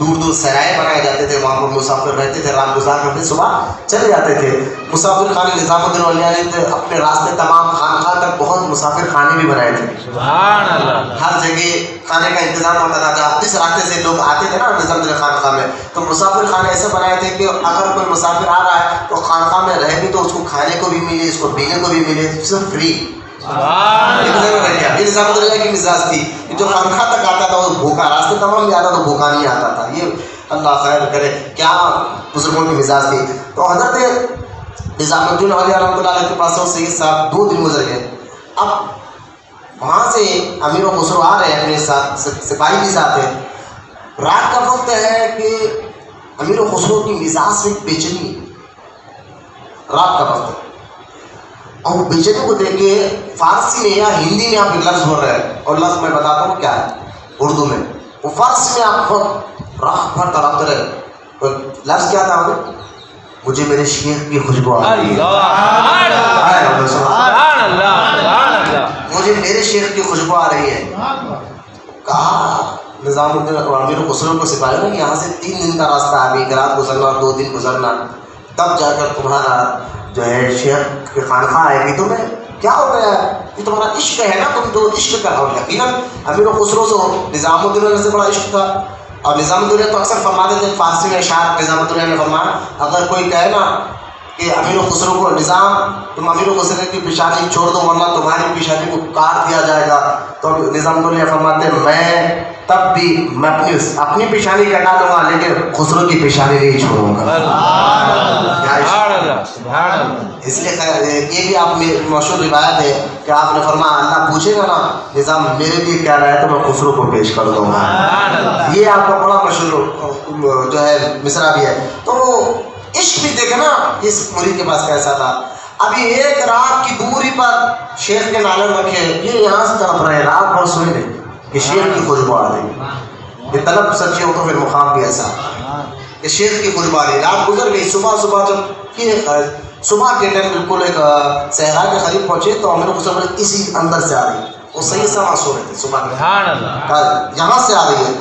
S1: دور دور سرائے بنائے جاتے تھے، وہاں پر مسافر رہتے تھے، رات گزار کرتے، صبح چلے جاتے تھے۔ مسافر خانے نظام الدین اولیاء نے اپنے راستے تمام خانقاہ تک بہت مسافر خانے بھی بنائے تھے،
S2: سبحان اللہ،
S1: ہر جگہ کھانے کا انتظام ہوتا تھا، جہاں جس راستے سے لوگ آتے تھے نا نظام الدین خانقاہ میں، تو مسافر خانے ایسے بنائے تھے کہ اگر کوئی مسافر آ رہا ہے تو خانقاہ میں رہے بھی تو اس کو کھانے کو بھی ملے، اس کو پینے کو بھی ملے، سب فری۔ یہ نظام الدین کی مزاج تھی، جو خانقاہ تک آتا تھا وہ بھوکا، راستے تمام بھی آتا تو بھوکا نہیں آتا تھا۔ یہ اللہ خیر کرے، کیا بزرگوں کی مزاج تھی۔ تو حضرت نظام الدین اولیاء رحمۃ اللہ علیہ کے پاس سے سید صاحب 2 دن گزر گئے۔ اب وہاں سے امیر خسرو آ رہے ہیں اپنے ساتھ، سپاہی بھی ساتھ ہیں، رات کا وقت ہے کہ امیر خسرو کی مزاج میں بے چینی، رات کا وقت ہے، اور بے چینی کو دیکھ کے فارسی میں یا ہندی میں آپ ایک لفظ بول رہے ہیں، اور لفظ میں بتاتا ہوں کیا ہے اردو میں، وہ فارسی میں آپ بہت راہ بھر تڑپتے رہے، لفظ کیا تھا؟ مجھے میرے شیخ کی خوشبو آ رہی ہے، مجھے میرے شیخ کی خوشبو آ رہی ہے۔ کہا نظام الدین امیر خسرو کو سپاہی نے، یہاں سے 3 دن کا راستہ ہے، 1 رات گزرنا، 2 دن گزرنا، تب جا کر تمہارا جو ہے شیخ کی خانقاہ آئے گی۔ تمہیں کیا ہو گیا ہے؟ یہ تمہارا عشق ہے نا، تم جو عشق کا، اور یقیناً امیر خسرو سے نظام الدین سے بڑا عشق تھا، اور نظام الدین تو اکثر فرماتے تھے فارسی میں اشعار، نظام الدین نے فرمایا اگر کوئی کہے نا کہ امیر خسرو کو نظام تم امیر خسرو کی پیشانی چھوڑ دو ورنہ تمہاری پیشانی کو کاٹ دیا جائے گا، تو نظام الدین فرماتے ہیں میں تب بھی میں اپنی پیشانی کٹا دوں گا لیکن خسرو کی پیشانی نہیں چھوڑوں گا۔ اس لیے یہ بھی آپ میں مشہور روایت ہے کہ آپ نے فرمایا اللہ پوچھے گا نا نظام میرے لیے کیا رہا ہے تو میں خسرو کو پیش کر دوں گا۔ یہ آپ کا بڑا مشہور جو ہے مصرع بھی ہے۔ تو عشق بھی دیکھے نا اس مرید کے پاس کیسا تھا۔ ابھی 1 رات کی دوری پر شیخ کے نالن رکھے، یہ یہاں سے تڑپ رہے، رات بھر سوئے نہیں کہ شیخ کی خوشبو آ رہی، یہ طلب سچی ہو تو پھر مقام بھی ایسا کہ شیخ کی خوشبو آ رہی۔ رات گزر گئی، صبح جب صبح کے ٹائم بالکل ایک صحرا کے قریب پہنچے تو امیر خسرو اسی اندر سے آ رہی، وہ صحیح سما سو رہے تھے صبح کے، یہاں سے آ رہی ہے۔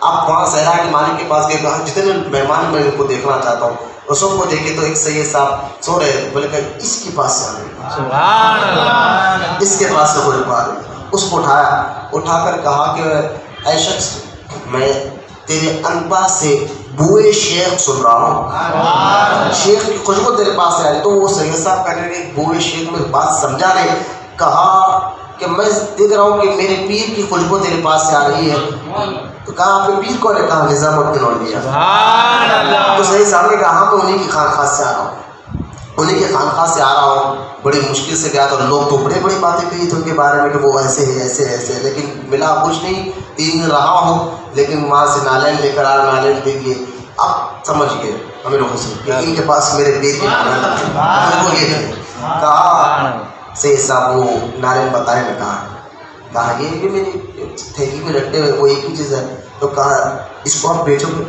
S1: آپ وہاں صحرا کے مالک کے پاس گئے، کہا جتنے مہمان میں ان کو دیکھنا چاہتا ہوں، اس کو دیکھے تو ایک سید صاحب سو رہے، بولے کہ اس کے پاس سے آ رہی، اس کے پاس سے خوشبو آ رہی۔ اس کو اٹھا کر کہا کہ اے شخص میں تیرے انپا سے بوئے شیخ سن رہا ہوں، شیخ کی خوشبو تیرے پاس سے آ رہی۔ تو وہ سید صاحب کہنے لگے بوئے شیخ میں بات سمجھا نہیں، کہا کہ میں دیکھ رہا ہوں کہ میرے پیر کی خوشبو تیرے پاس سے آ رہی ہے۔ تو کہا آپ کے پیر کون ہے؟ کہا نظام الدین اولیاء۔ تو سید صاحب نے کہا میں انہیں کی خانقاہ سے آ رہا ہوں، انہیں کی خانقاہ سے آ رہا ہوں، بڑی مشکل سے گیا تو لوگ تو بڑی بڑی باتیں کہی تھی ان کے بارے میں کہ وہ ایسے ہے ایسے ایسے، لیکن ملا کچھ نہیں، 3 دن رہا ہوں لیکن وہاں سے نالین لے کر نالین دے دیے۔ اب سمجھ گئے امیر خسرو کہ ان کے پاس میرے پیر کی خوشبو یہ ہے۔ کہا سید صاحب وہ نالین بتائے، میں کہا یہ کہ میری تھیلی میں رکھتے ہوئے وہ ایک ہی چیز ہے، تو کہا اس کو آپ بیچو گے،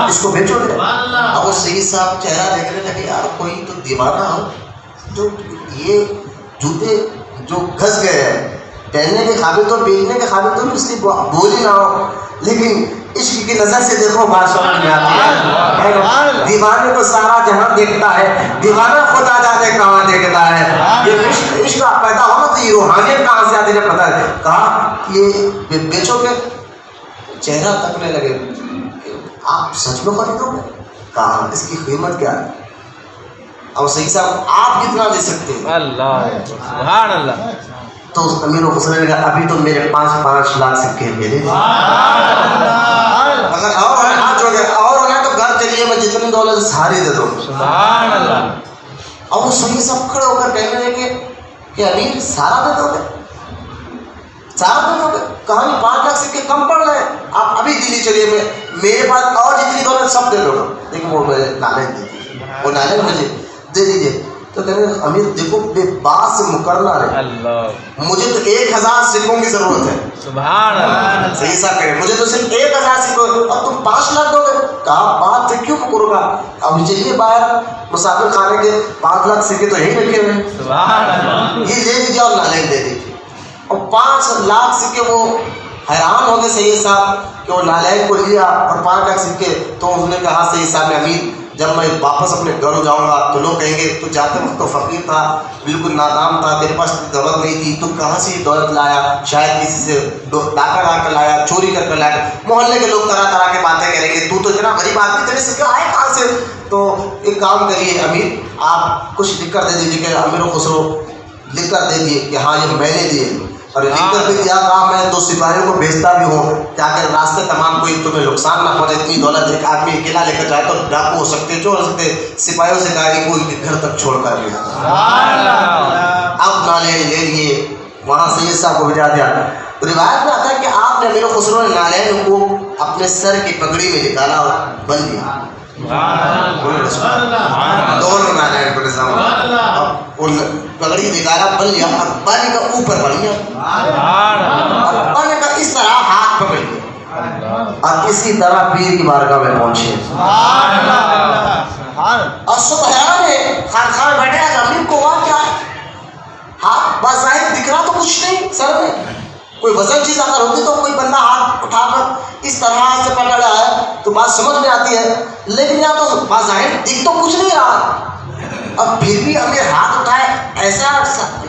S1: اس کو بیچو گے؟ اب وہ سید صاحب چہرہ دیکھنے لگے، یار کوئی تو دیوانہ ہو جو یہ جوتے جو گھس گئے ہیں پہننے کے قابل تو بیچنے کے قابل تو اس کی بولی نہ ہو، لیکن عشق کی نظر سے دیکھو بات سمجھ میں آتی ہے. دیوانے کو سارا جہاں دیکھتا ہے، دیوانہ خدا جانے کہاں دیکھتا ہے. یہ عشق پیدا ہونا تو یہ روحانیت کہاں سے آتی ہے پتہ ہے. کہا یہ بیچو گے، چہرہ تکنے لگے، آپ سچ میں خریدو گے؟ کہا اس کی قیمت کیا ہے؟ اور صحیح صاحب آپ کتنا دے سکتے ہیں؟
S2: اللہ سبحان اللہ.
S1: تو امیر و خسرو نے کہا ابھی تو میرے 5 لاکھ سکے میرے، اگر اور ہے ہاتھ جوڑ گئے، اور ہونا تو گھر چلیے میں جتنی دولت ساری دے دوں.
S2: سبحان اللہ.
S1: اور وہ صحیح سب کھڑے ہو کر کہنے لگے کہ امیر سارا دے دو گے، سارا دے دو گے؟ کہانی 5 لاکھ سکے کم پڑ رہے ہیں، آپ ابھی دلی چلیے میں میرے پاس اور جتنی دولت سب دے دو گا. لیکن وہ مجھے نالے دے دیجیے، وہ نالے مجھے دے دیجیے. تو کہنے امیر دیکھو بے بات سے مکرنا رہے،
S2: اللہ
S1: مجھے تو 1000 سکوں کی ضرورت ہے.
S2: سبحان اللہ.
S1: صحیح سا کرے مجھے تو صرف 1000 سکوں، اب تم 5 لاکھ دو گے؟ کہا بات سے کیوں کرو گا، اب چلیے باہر مسافر خانے کے 5 لاکھ سکے تو یہیں رکھے ہوئے،
S2: سبحان اللہ.
S1: یہ لے لیجیے اور نالے دے دیجیے. اور 5 لاکھ سکے وہ حیران ہو گئے سید صاحب کہ وہ نالائق کو لیا اور 5 لاکھ سکے. تو انہوں نے کہا سید صاحب نے امیر جب میں واپس اپنے گھر جاؤں گا تو لوگ کہیں گے تو جاتے وقت تو فقیر تھا، بالکل نادام تھا، تیرے پاس دولت نہیں تھی، تو کہاں سے یہ دولت لایا؟ شاید کسی سے ڈاکہ لا کر لایا، چوری کر کے لایا. محلے کے لوگ طرح طرح کی باتیں کریں گے، تو اتنا غریب آدمی تیرے سے کیا آئے کہاں سے؟ تو ایک کام کریے امیر آپ کچھ لکھ کر دے دیجیے کہ امیر و خسرو لکھ کر دے دیے کہ ہاں یہ میں نے دیے، اور لکھ کر بھی دیا کہا میں 2 سپاہیوں کو بھیجتا بھی ہوں تاکہ راستے تمام کوئی تمہیں نقصان نہ پہنچے. اتنی دولت ایک آدمی اکیلا لے کر جائے تو ڈاکو ہو سکتے، چور ہو سکتے. سپاہیوں سے کہا کہ کوئی گھر تک چھوڑ کر گیا. اب نالین لے لیے، وہاں سید صاحب کو بھیجا دیا. روایت میں آتا ہے کہ آپ نے امیر و خسرو نے نالین کو اپنے سر کی پگڑی میں نکالا اور بن دیا. دونوں نالین کو نظام پگڑی نکالا بن لیا اور بن کا اوپر بن گیا اور بن کا اس طرح ہاتھ پکڑ لیا اور اسی طرح پیر کی بارگاہ میں پہنچے. اور سب حیران ہے، خانقاہ میں بیٹھے ہیں امیر کو ہوا کیا ہے؟ ہاتھ بظاہر دکھ رہا تو کچھ نہیں سر میں، کوئی وزن چیز اگر ہوتی تو کوئی بندہ ہاتھ اٹھا کر اس طرح سے پکڑ رہا ہے تو بات سمجھ میں آتی ہے، لیکن یہاں تو بظاہر دکھ تو کچھ نہیں رہا. اب پھر بھی امیر ہاتھ اٹھائے ایسا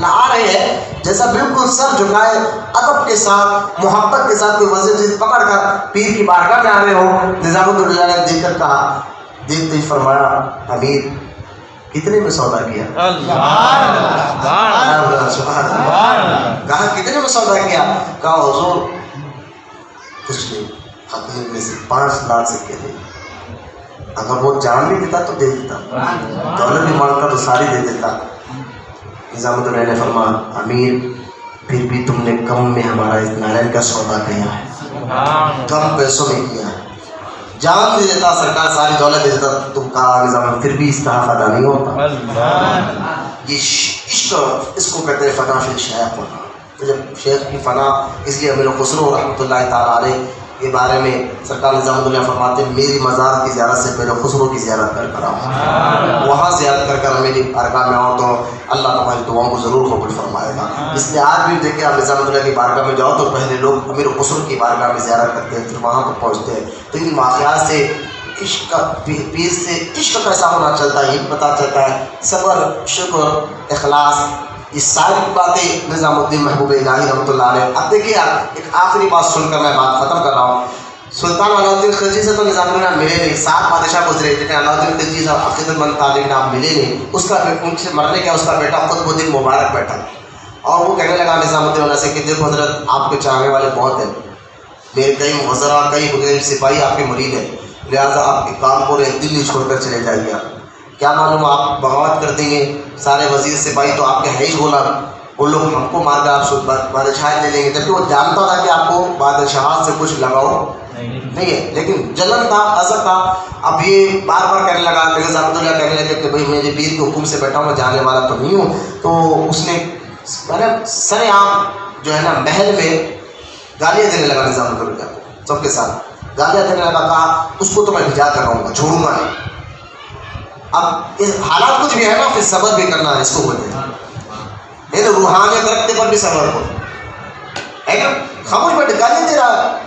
S1: لا رہے ہیں جیسا بالکل سر جھکائے ادب کے ساتھ محبت کے ساتھ کوئی وزن چیز پکڑ کر پیر کی بارگاہ میں آ رہے ہو. نظام الدولہ نے دیکھ کر کہا، دیکھتے ہی فرمایا امیر کتنے میں سودا کیا؟ کہا کتنے میں سودا کیا؟ کہا حضور کچھ نہیں، اپنے میں سے 5 لاکھ سکے تھے، اگر وہ جان بھی دیتا تو دے دیتا، دولت بھی مانگتا تو ساری دے دیتا. نظام الدولہ نے فرمایا امیر پھر بھی تم نے کم میں ہمارا اس نالین کا سودا کیا ہے، کم پیسوں میں کیا ہے. جان دے دیتا، سرکار ساری دولت دے دیتا، تم کہا نظام پھر بھی اس طرح فدا نہیں ہوتا. یہ عشق اس کو کہتے ہیں فنا فی الشیخ ہونا. تو جب شیخ کی فنا، اس لیے امیر خسرو رحمۃ اللہ تعالیٰ علیہ کے بارے میں سرکار نظام الدولہ فرماتے ہیں میری مزار کی زیارت سے پہلے خسرو کی زیارت کر آؤ، وہاں زیارت کر کر میری بارگاہ میں آؤ تو اللہ تمہاری دعاؤں کو ضرور قبول فرمائے گا. اس لیے آج بھی دیکھیں آپ نظام الدولہ کی بارگاہ میں جاؤ تو پہلے لوگ امیر خسرو کی بارگاہ میں زیارت کرتے ہیں، پھر وہاں پر پہنچتے ہیں. تو ان واقعات سے عشق کا پیر سے عشق کیسا ہونا چلتا ہے یہ پتہ چلتا ہے. صبر، شکر، اخلاص، یہ ساری باتیں نظام الدین محبوب الہی رحمۃ اللہ علیہ. اب دیکھیے آپ ایک آخری بات سن کر میں بات ختم کر رہا ہوں. سلطان علاؤدین خلجی سے تو نظام الدین ملے نہیں، 7 بادشاہ گزرے لیکن علاؤدین خلجی سے عقیدت مند تھا لیکن آپ ملے نہیں. اس کا ان سے مرنے کا اس کا بیٹا قطب الدین مبارک بیٹھا اور وہ کہنے لگا نظام الدین سے کہ دیکھو حضرت آپ کے چاہنے والے بہت ہیں، میرے کئی وزراء کئی بغیر سپاہی آپ کے مرید ہیں، لہٰذا آپ کانپور دلی چھوڑ کر چلے جائیے. کیا معلوم آپ بغاوت کر دیں گے، سارے وزیر سپاہی تو آپ کے ہے ہی غلام، ان لوگ ہم کو مار کر آپ بادشاہت لے لیں گے. جبکہ وہ جانتا تھا کہ آپ کو بادشاہت سے کچھ لگاؤ نہیں ہے، لیکن جلن تھا، حسد تھا. اب یہ بار بار کہنے لگا، نظام الدولہ کہنے لگے کہ بھائی میرے پیر کے حکم سے بیٹھا ہوں، میں جانے والا تو نہیں ہوں. تو اس نے سر عام جو ہے نا محل میں گالیاں دینے لگا نظام الدولہ کو، سب کے ساتھ گالیاں دینے لگا. کہا اس کو تو میں بھجا کر رہوں گا، چھوڑوں گا نہیں. اب حالات کچھ بھی ہے نا، پھر صبر بھی کرنا ہے، اس کو بولتے ہیں روحانیت رکھتے پر بھی صبر کرو. خاموش بیٹھے گالیاں دے رہا ہے.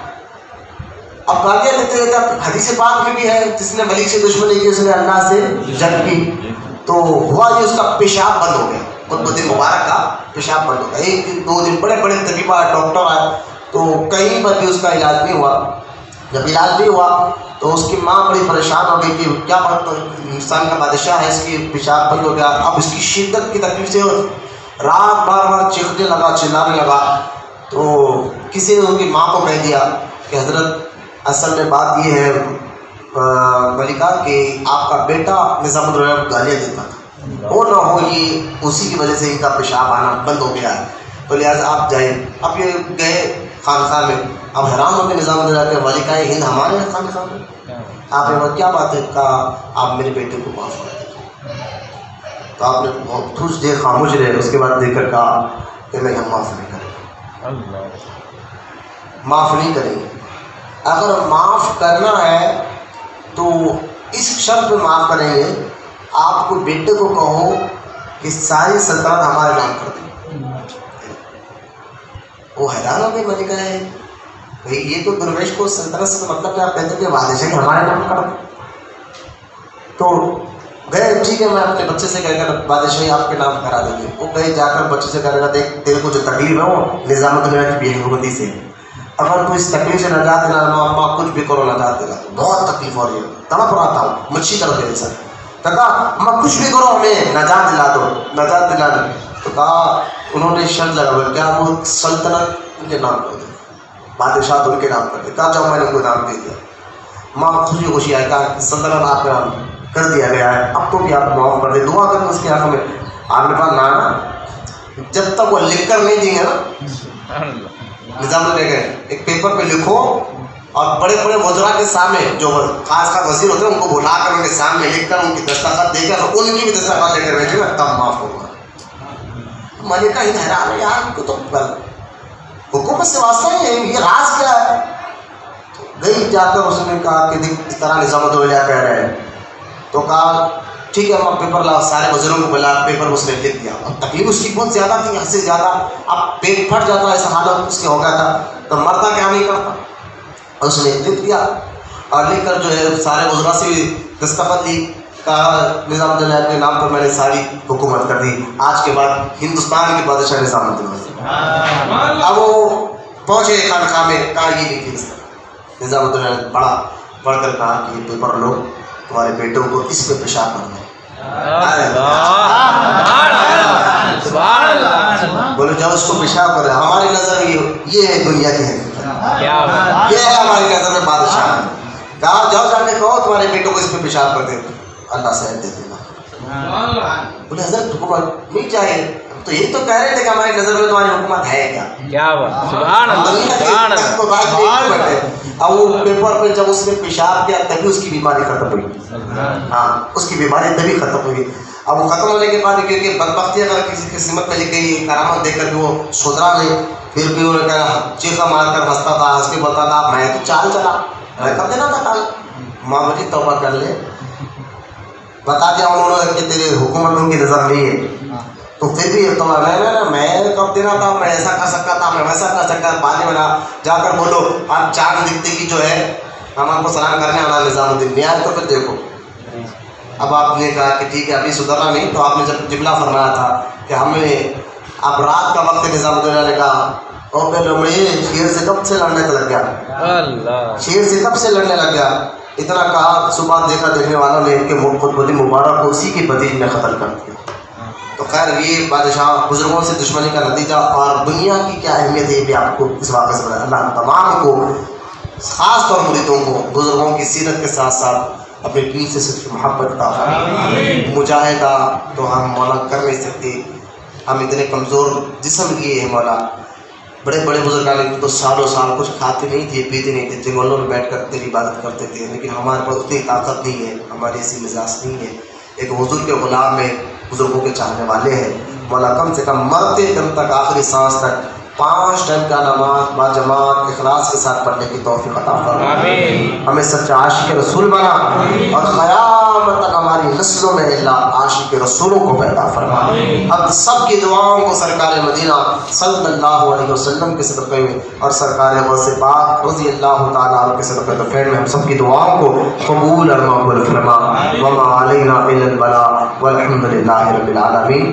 S1: اب گالیاں دیتے رہتے. اب حدیث پاک میں بھی ہے جس نے ملک سے دشمنی کی اس نے اللہ سے جنگ کی. تو ہوا یہ اس کا پیشاب بند ہو گیا. قطب الدین مبارک کا پیشاب بند ہو گیا. ایک دن دو دن بڑے بڑے طبیب آئے, ڈاکٹر آئے, تو کہیں پر بھی اس کا علاج نہیں ہوا. جب علاج نہیں ہوا تو اس کی ماں بڑی پریشان ہو گئی کہ کیا بات, ہندوستان کا بادشاہ ہے, اس کی پیشاب بند ہو گیا. اب اس کی شدت کی تکلیف سے رات بار بار چیخنے لگا, چلانے لگا. تو کسی نے ان کی ماں کو کہہ دیا کہ حضرت اصل میں بات یہ ہے ملکہ کہ آپ کا بیٹا نظام الدولہ گالیاں دیتا تھا, وہ نہ ہو یہ اسی کی وجہ سے ان کا پیشاب آنا بند ہو گیا ہے, تو لہٰذا آپ جائیں. اب یہ گئے خانقاہ میں. اب حیران ہو کے نظام الدولہ کے ملکہ ہند ہمارے خانقاہ میں, آپ نے کیا بات ہے, کہا آپ میرے بیٹے کو معاف کر دیں. تو آپ نے بہت کچھ دیر خاموش رہے, اس کے بعد دیکھ کر کہا کہ میں ہم معاف نہیں کریں گے, معاف نہیں کریں گے. اگر معاف کرنا ہے تو اس شرط پہ معاف کریں گے, آپ کو بیٹے کو کہو کہ ساری سلطنت ہمارے نام کر دیں. وہ حیران ہو گئے, ملکہ ہے بھائی یہ تو درویش کو سلطنت سے مطلب کہ آپ کہتے ہیں کہ بادشاہی ہمارے نام کر دیں. تو گئے, ٹھیک ہے میں اپنے بچے سے کہہ کر بادشاہی آپ کے نام کرا دیں گے. وہ گئے, جا کر بچے سے کہنے لگا دیکھ تیرے کو جو تکلیف ہے وہ نظام الدولہ کی بے حکومتی سے, اگر تو اس تکلیف سے نجات دلانا ابا کچھ بھی کرو نجات دلا, بہت تکلیف ہو رہی ہے, تڑپ رہا تھا مچھی طرف دل سے. کہا اما کچھ بھی کرو ہمیں نجات دلا دو, نجات دلا دو. تو کہا انہوں نے شرط لگا کیا وہ سلطنت ان کے نام کر دے, بادشاہ تو ان کے نام کر دے. کہا جاؤ میں نے ان کو نام دے دیا. ماں خوشی خوشی آئے, کہا کہ سلطنت آپ کا نام کر دیا گیا ہے, اب تو بھی آپ معاف کر دیں, دعا کریں اس کے حق میں. آپ نے کہا نا جب تک وہ لکھ کر نہیں دیں گے نا, نظام لے گئے ایک پیپر پہ لکھو اور بڑے بڑے وزراء کے سامنے جو خاص خاص وزیر ہوتے ہیں ان کو بلا کر ان کے سامنے لکھ کر ان کی دستخط دے کر ان کی بھی دستخط لے کر بھیجے نا تب معاف ہوگا. ملکہ ہند حیران ہے, یار ان کو تو حکومت سے واسطہ نہیں ہے, یہ راز کیا ہے. گئی جا کر اس نے کہا کہ اس طرح نظام الدولہ کہہ رہے ہیں. تو کہا ٹھیک ہے ہم پیپر لاؤ, سارے وزیروں کو بلا, پیپر اس نے لکھ دیا. اب تکلیف اس کی بہت زیادہ تھی, حد سے زیادہ. اب پیٹ پھٹ جاتا, ایسا حالت اس کے ہو گیا تھا, تو مرتا کیا نہیں کرتا. اس نے لکھ دیا اور لکھ کر جو ہے سارے وزراء سے بھی دستخط دی, کہا نظام الدولہ کے نام پر میں نے ساری حکومت کر دی, آج کے بعد ہندوستان کے بادشاہ نظام الدولہ. اب وہ پہنچے خانقاہ میں, کہا یہ لکھی نظام الدولہ نے پڑھ کر کہا کہ یہ پیپر لو, تمہارے بیٹوں کو اس پہ پیشاب کرنا ہے. بولو جب اس کو پیشاب کر رہے, ہماری نظر میں یہ ہے دنیا کی حقیقت, یہ ہے ہماری نظر میں بادشاہ. کہا جاؤ جا کے کہو تمہارے بیٹوں کو اس پہ پیشاب کر دے, اللہ سے دے دے گا. بولے حضرت حکومت نہیں چاہیے, تو یہی تو کہہ رہے تھے کہ ہماری نظر میں تمہاری حکومت ہے کیا. اب وہ پیپر پہ جب اس نے پیشاب کیا تبھی اس کی بیماری ختم ہوئی. ہاں اس کی بیماری تبھی ختم ہوئی. اب وہ ختم ہونے کے بعد کیونکہ بدبختی اگر کسی قسمت میں لکھ گئی, کرامت دے کر بھی وہ سدھرا نہیں, پھر بھی انہوں نے کہا چیخا مار کر ہنستا تھا, ہنس کے بولتا تھا میں تو چال چلا, میں کب دینا تھا کال. ماں بولی توبہ کر لے, بتا دیا انہوں نے کہ تیری حکومت ان کی نظر نہیں ہے. تو پھر بھی تو میں کب دینا تھا, میں ایسا کر سکتا تھا, میں ویسا کر سکتا تھا. بعد میں جا کر بولو آپ چاند دکھتے کی جو ہے ہم آپ کو سلام کرنے والا نظام الدین نہیں آئے, تو پھر دیکھو. اب آپ نے کہا کہ ٹھیک ہے ابھی سدھرنا نہیں, تو آپ نے جب جملہ فرمایا تھا کہ ہمیں اب رات کا وقت نظام الدولہ نے کہا اور پہ لومڑی شیر سے کب سے لڑنے لگ گیا, شیر سے کب سے لڑنے لگ گیا. اتنا کہا صبح دیکھا دیکھنے والوں نے کہ قطب الدین مبارک کو اسی کی بدیل میں قتل کر دیا. تو خیر یہ بادشاہ بزرگوں سے دشمنی کا نتیجہ, اور دنیا کی کیا اہمیت ہے یہ بھی آپ کو اس واقعے سے بتایا. اللہ تمام کو خاص طور مریدوں کو بزرگوں کی سیرت کے ساتھ ساتھ اپنے دین سے صرف محبت کا مجاہدہ تو ہم مولا کر نہیں سکتے, ہم اتنے کمزور جسم لیے ہیں مولا. بڑے بڑے بزرگان تو سالوں سال کچھ کھاتے نہیں تھے, پیتے نہیں تھے, جنگلوں میں بیٹھ کر تیری عبادت کرتے تھے, لیکن ہمارے پاس اتنی طاقت نہیں ہے, ہماری ایسی مزاج نہیں ہے. ایک حضور کے غلام میں بزرگوں کے چاہنے والے ہیں مولا, کم سے کم مرتے دم تک آخری سانس تک 5 ٹائم کا نماز با جماعت اخلاص کے ساتھ پڑھنے کی توفیق عطا فرما, ہمیں سچا عاشق رسول بنا, اور قیامت تک ہماری نسلوں میں اللہ عاشق رسولوں کو پیدا فرما. اب سب کی دعاؤں کو سرکار مدینہ صلی اللہ علیہ وسلم کے صدقے میں اور سرکار غوث پاک رضی اللہ تعالیٰ عنہ کے صدقے توفیق میں ہم سب کی دعاؤں کو قبول اور مقبول فرما. وما علینا الا البلاغ والحمد للہ رب العالمین.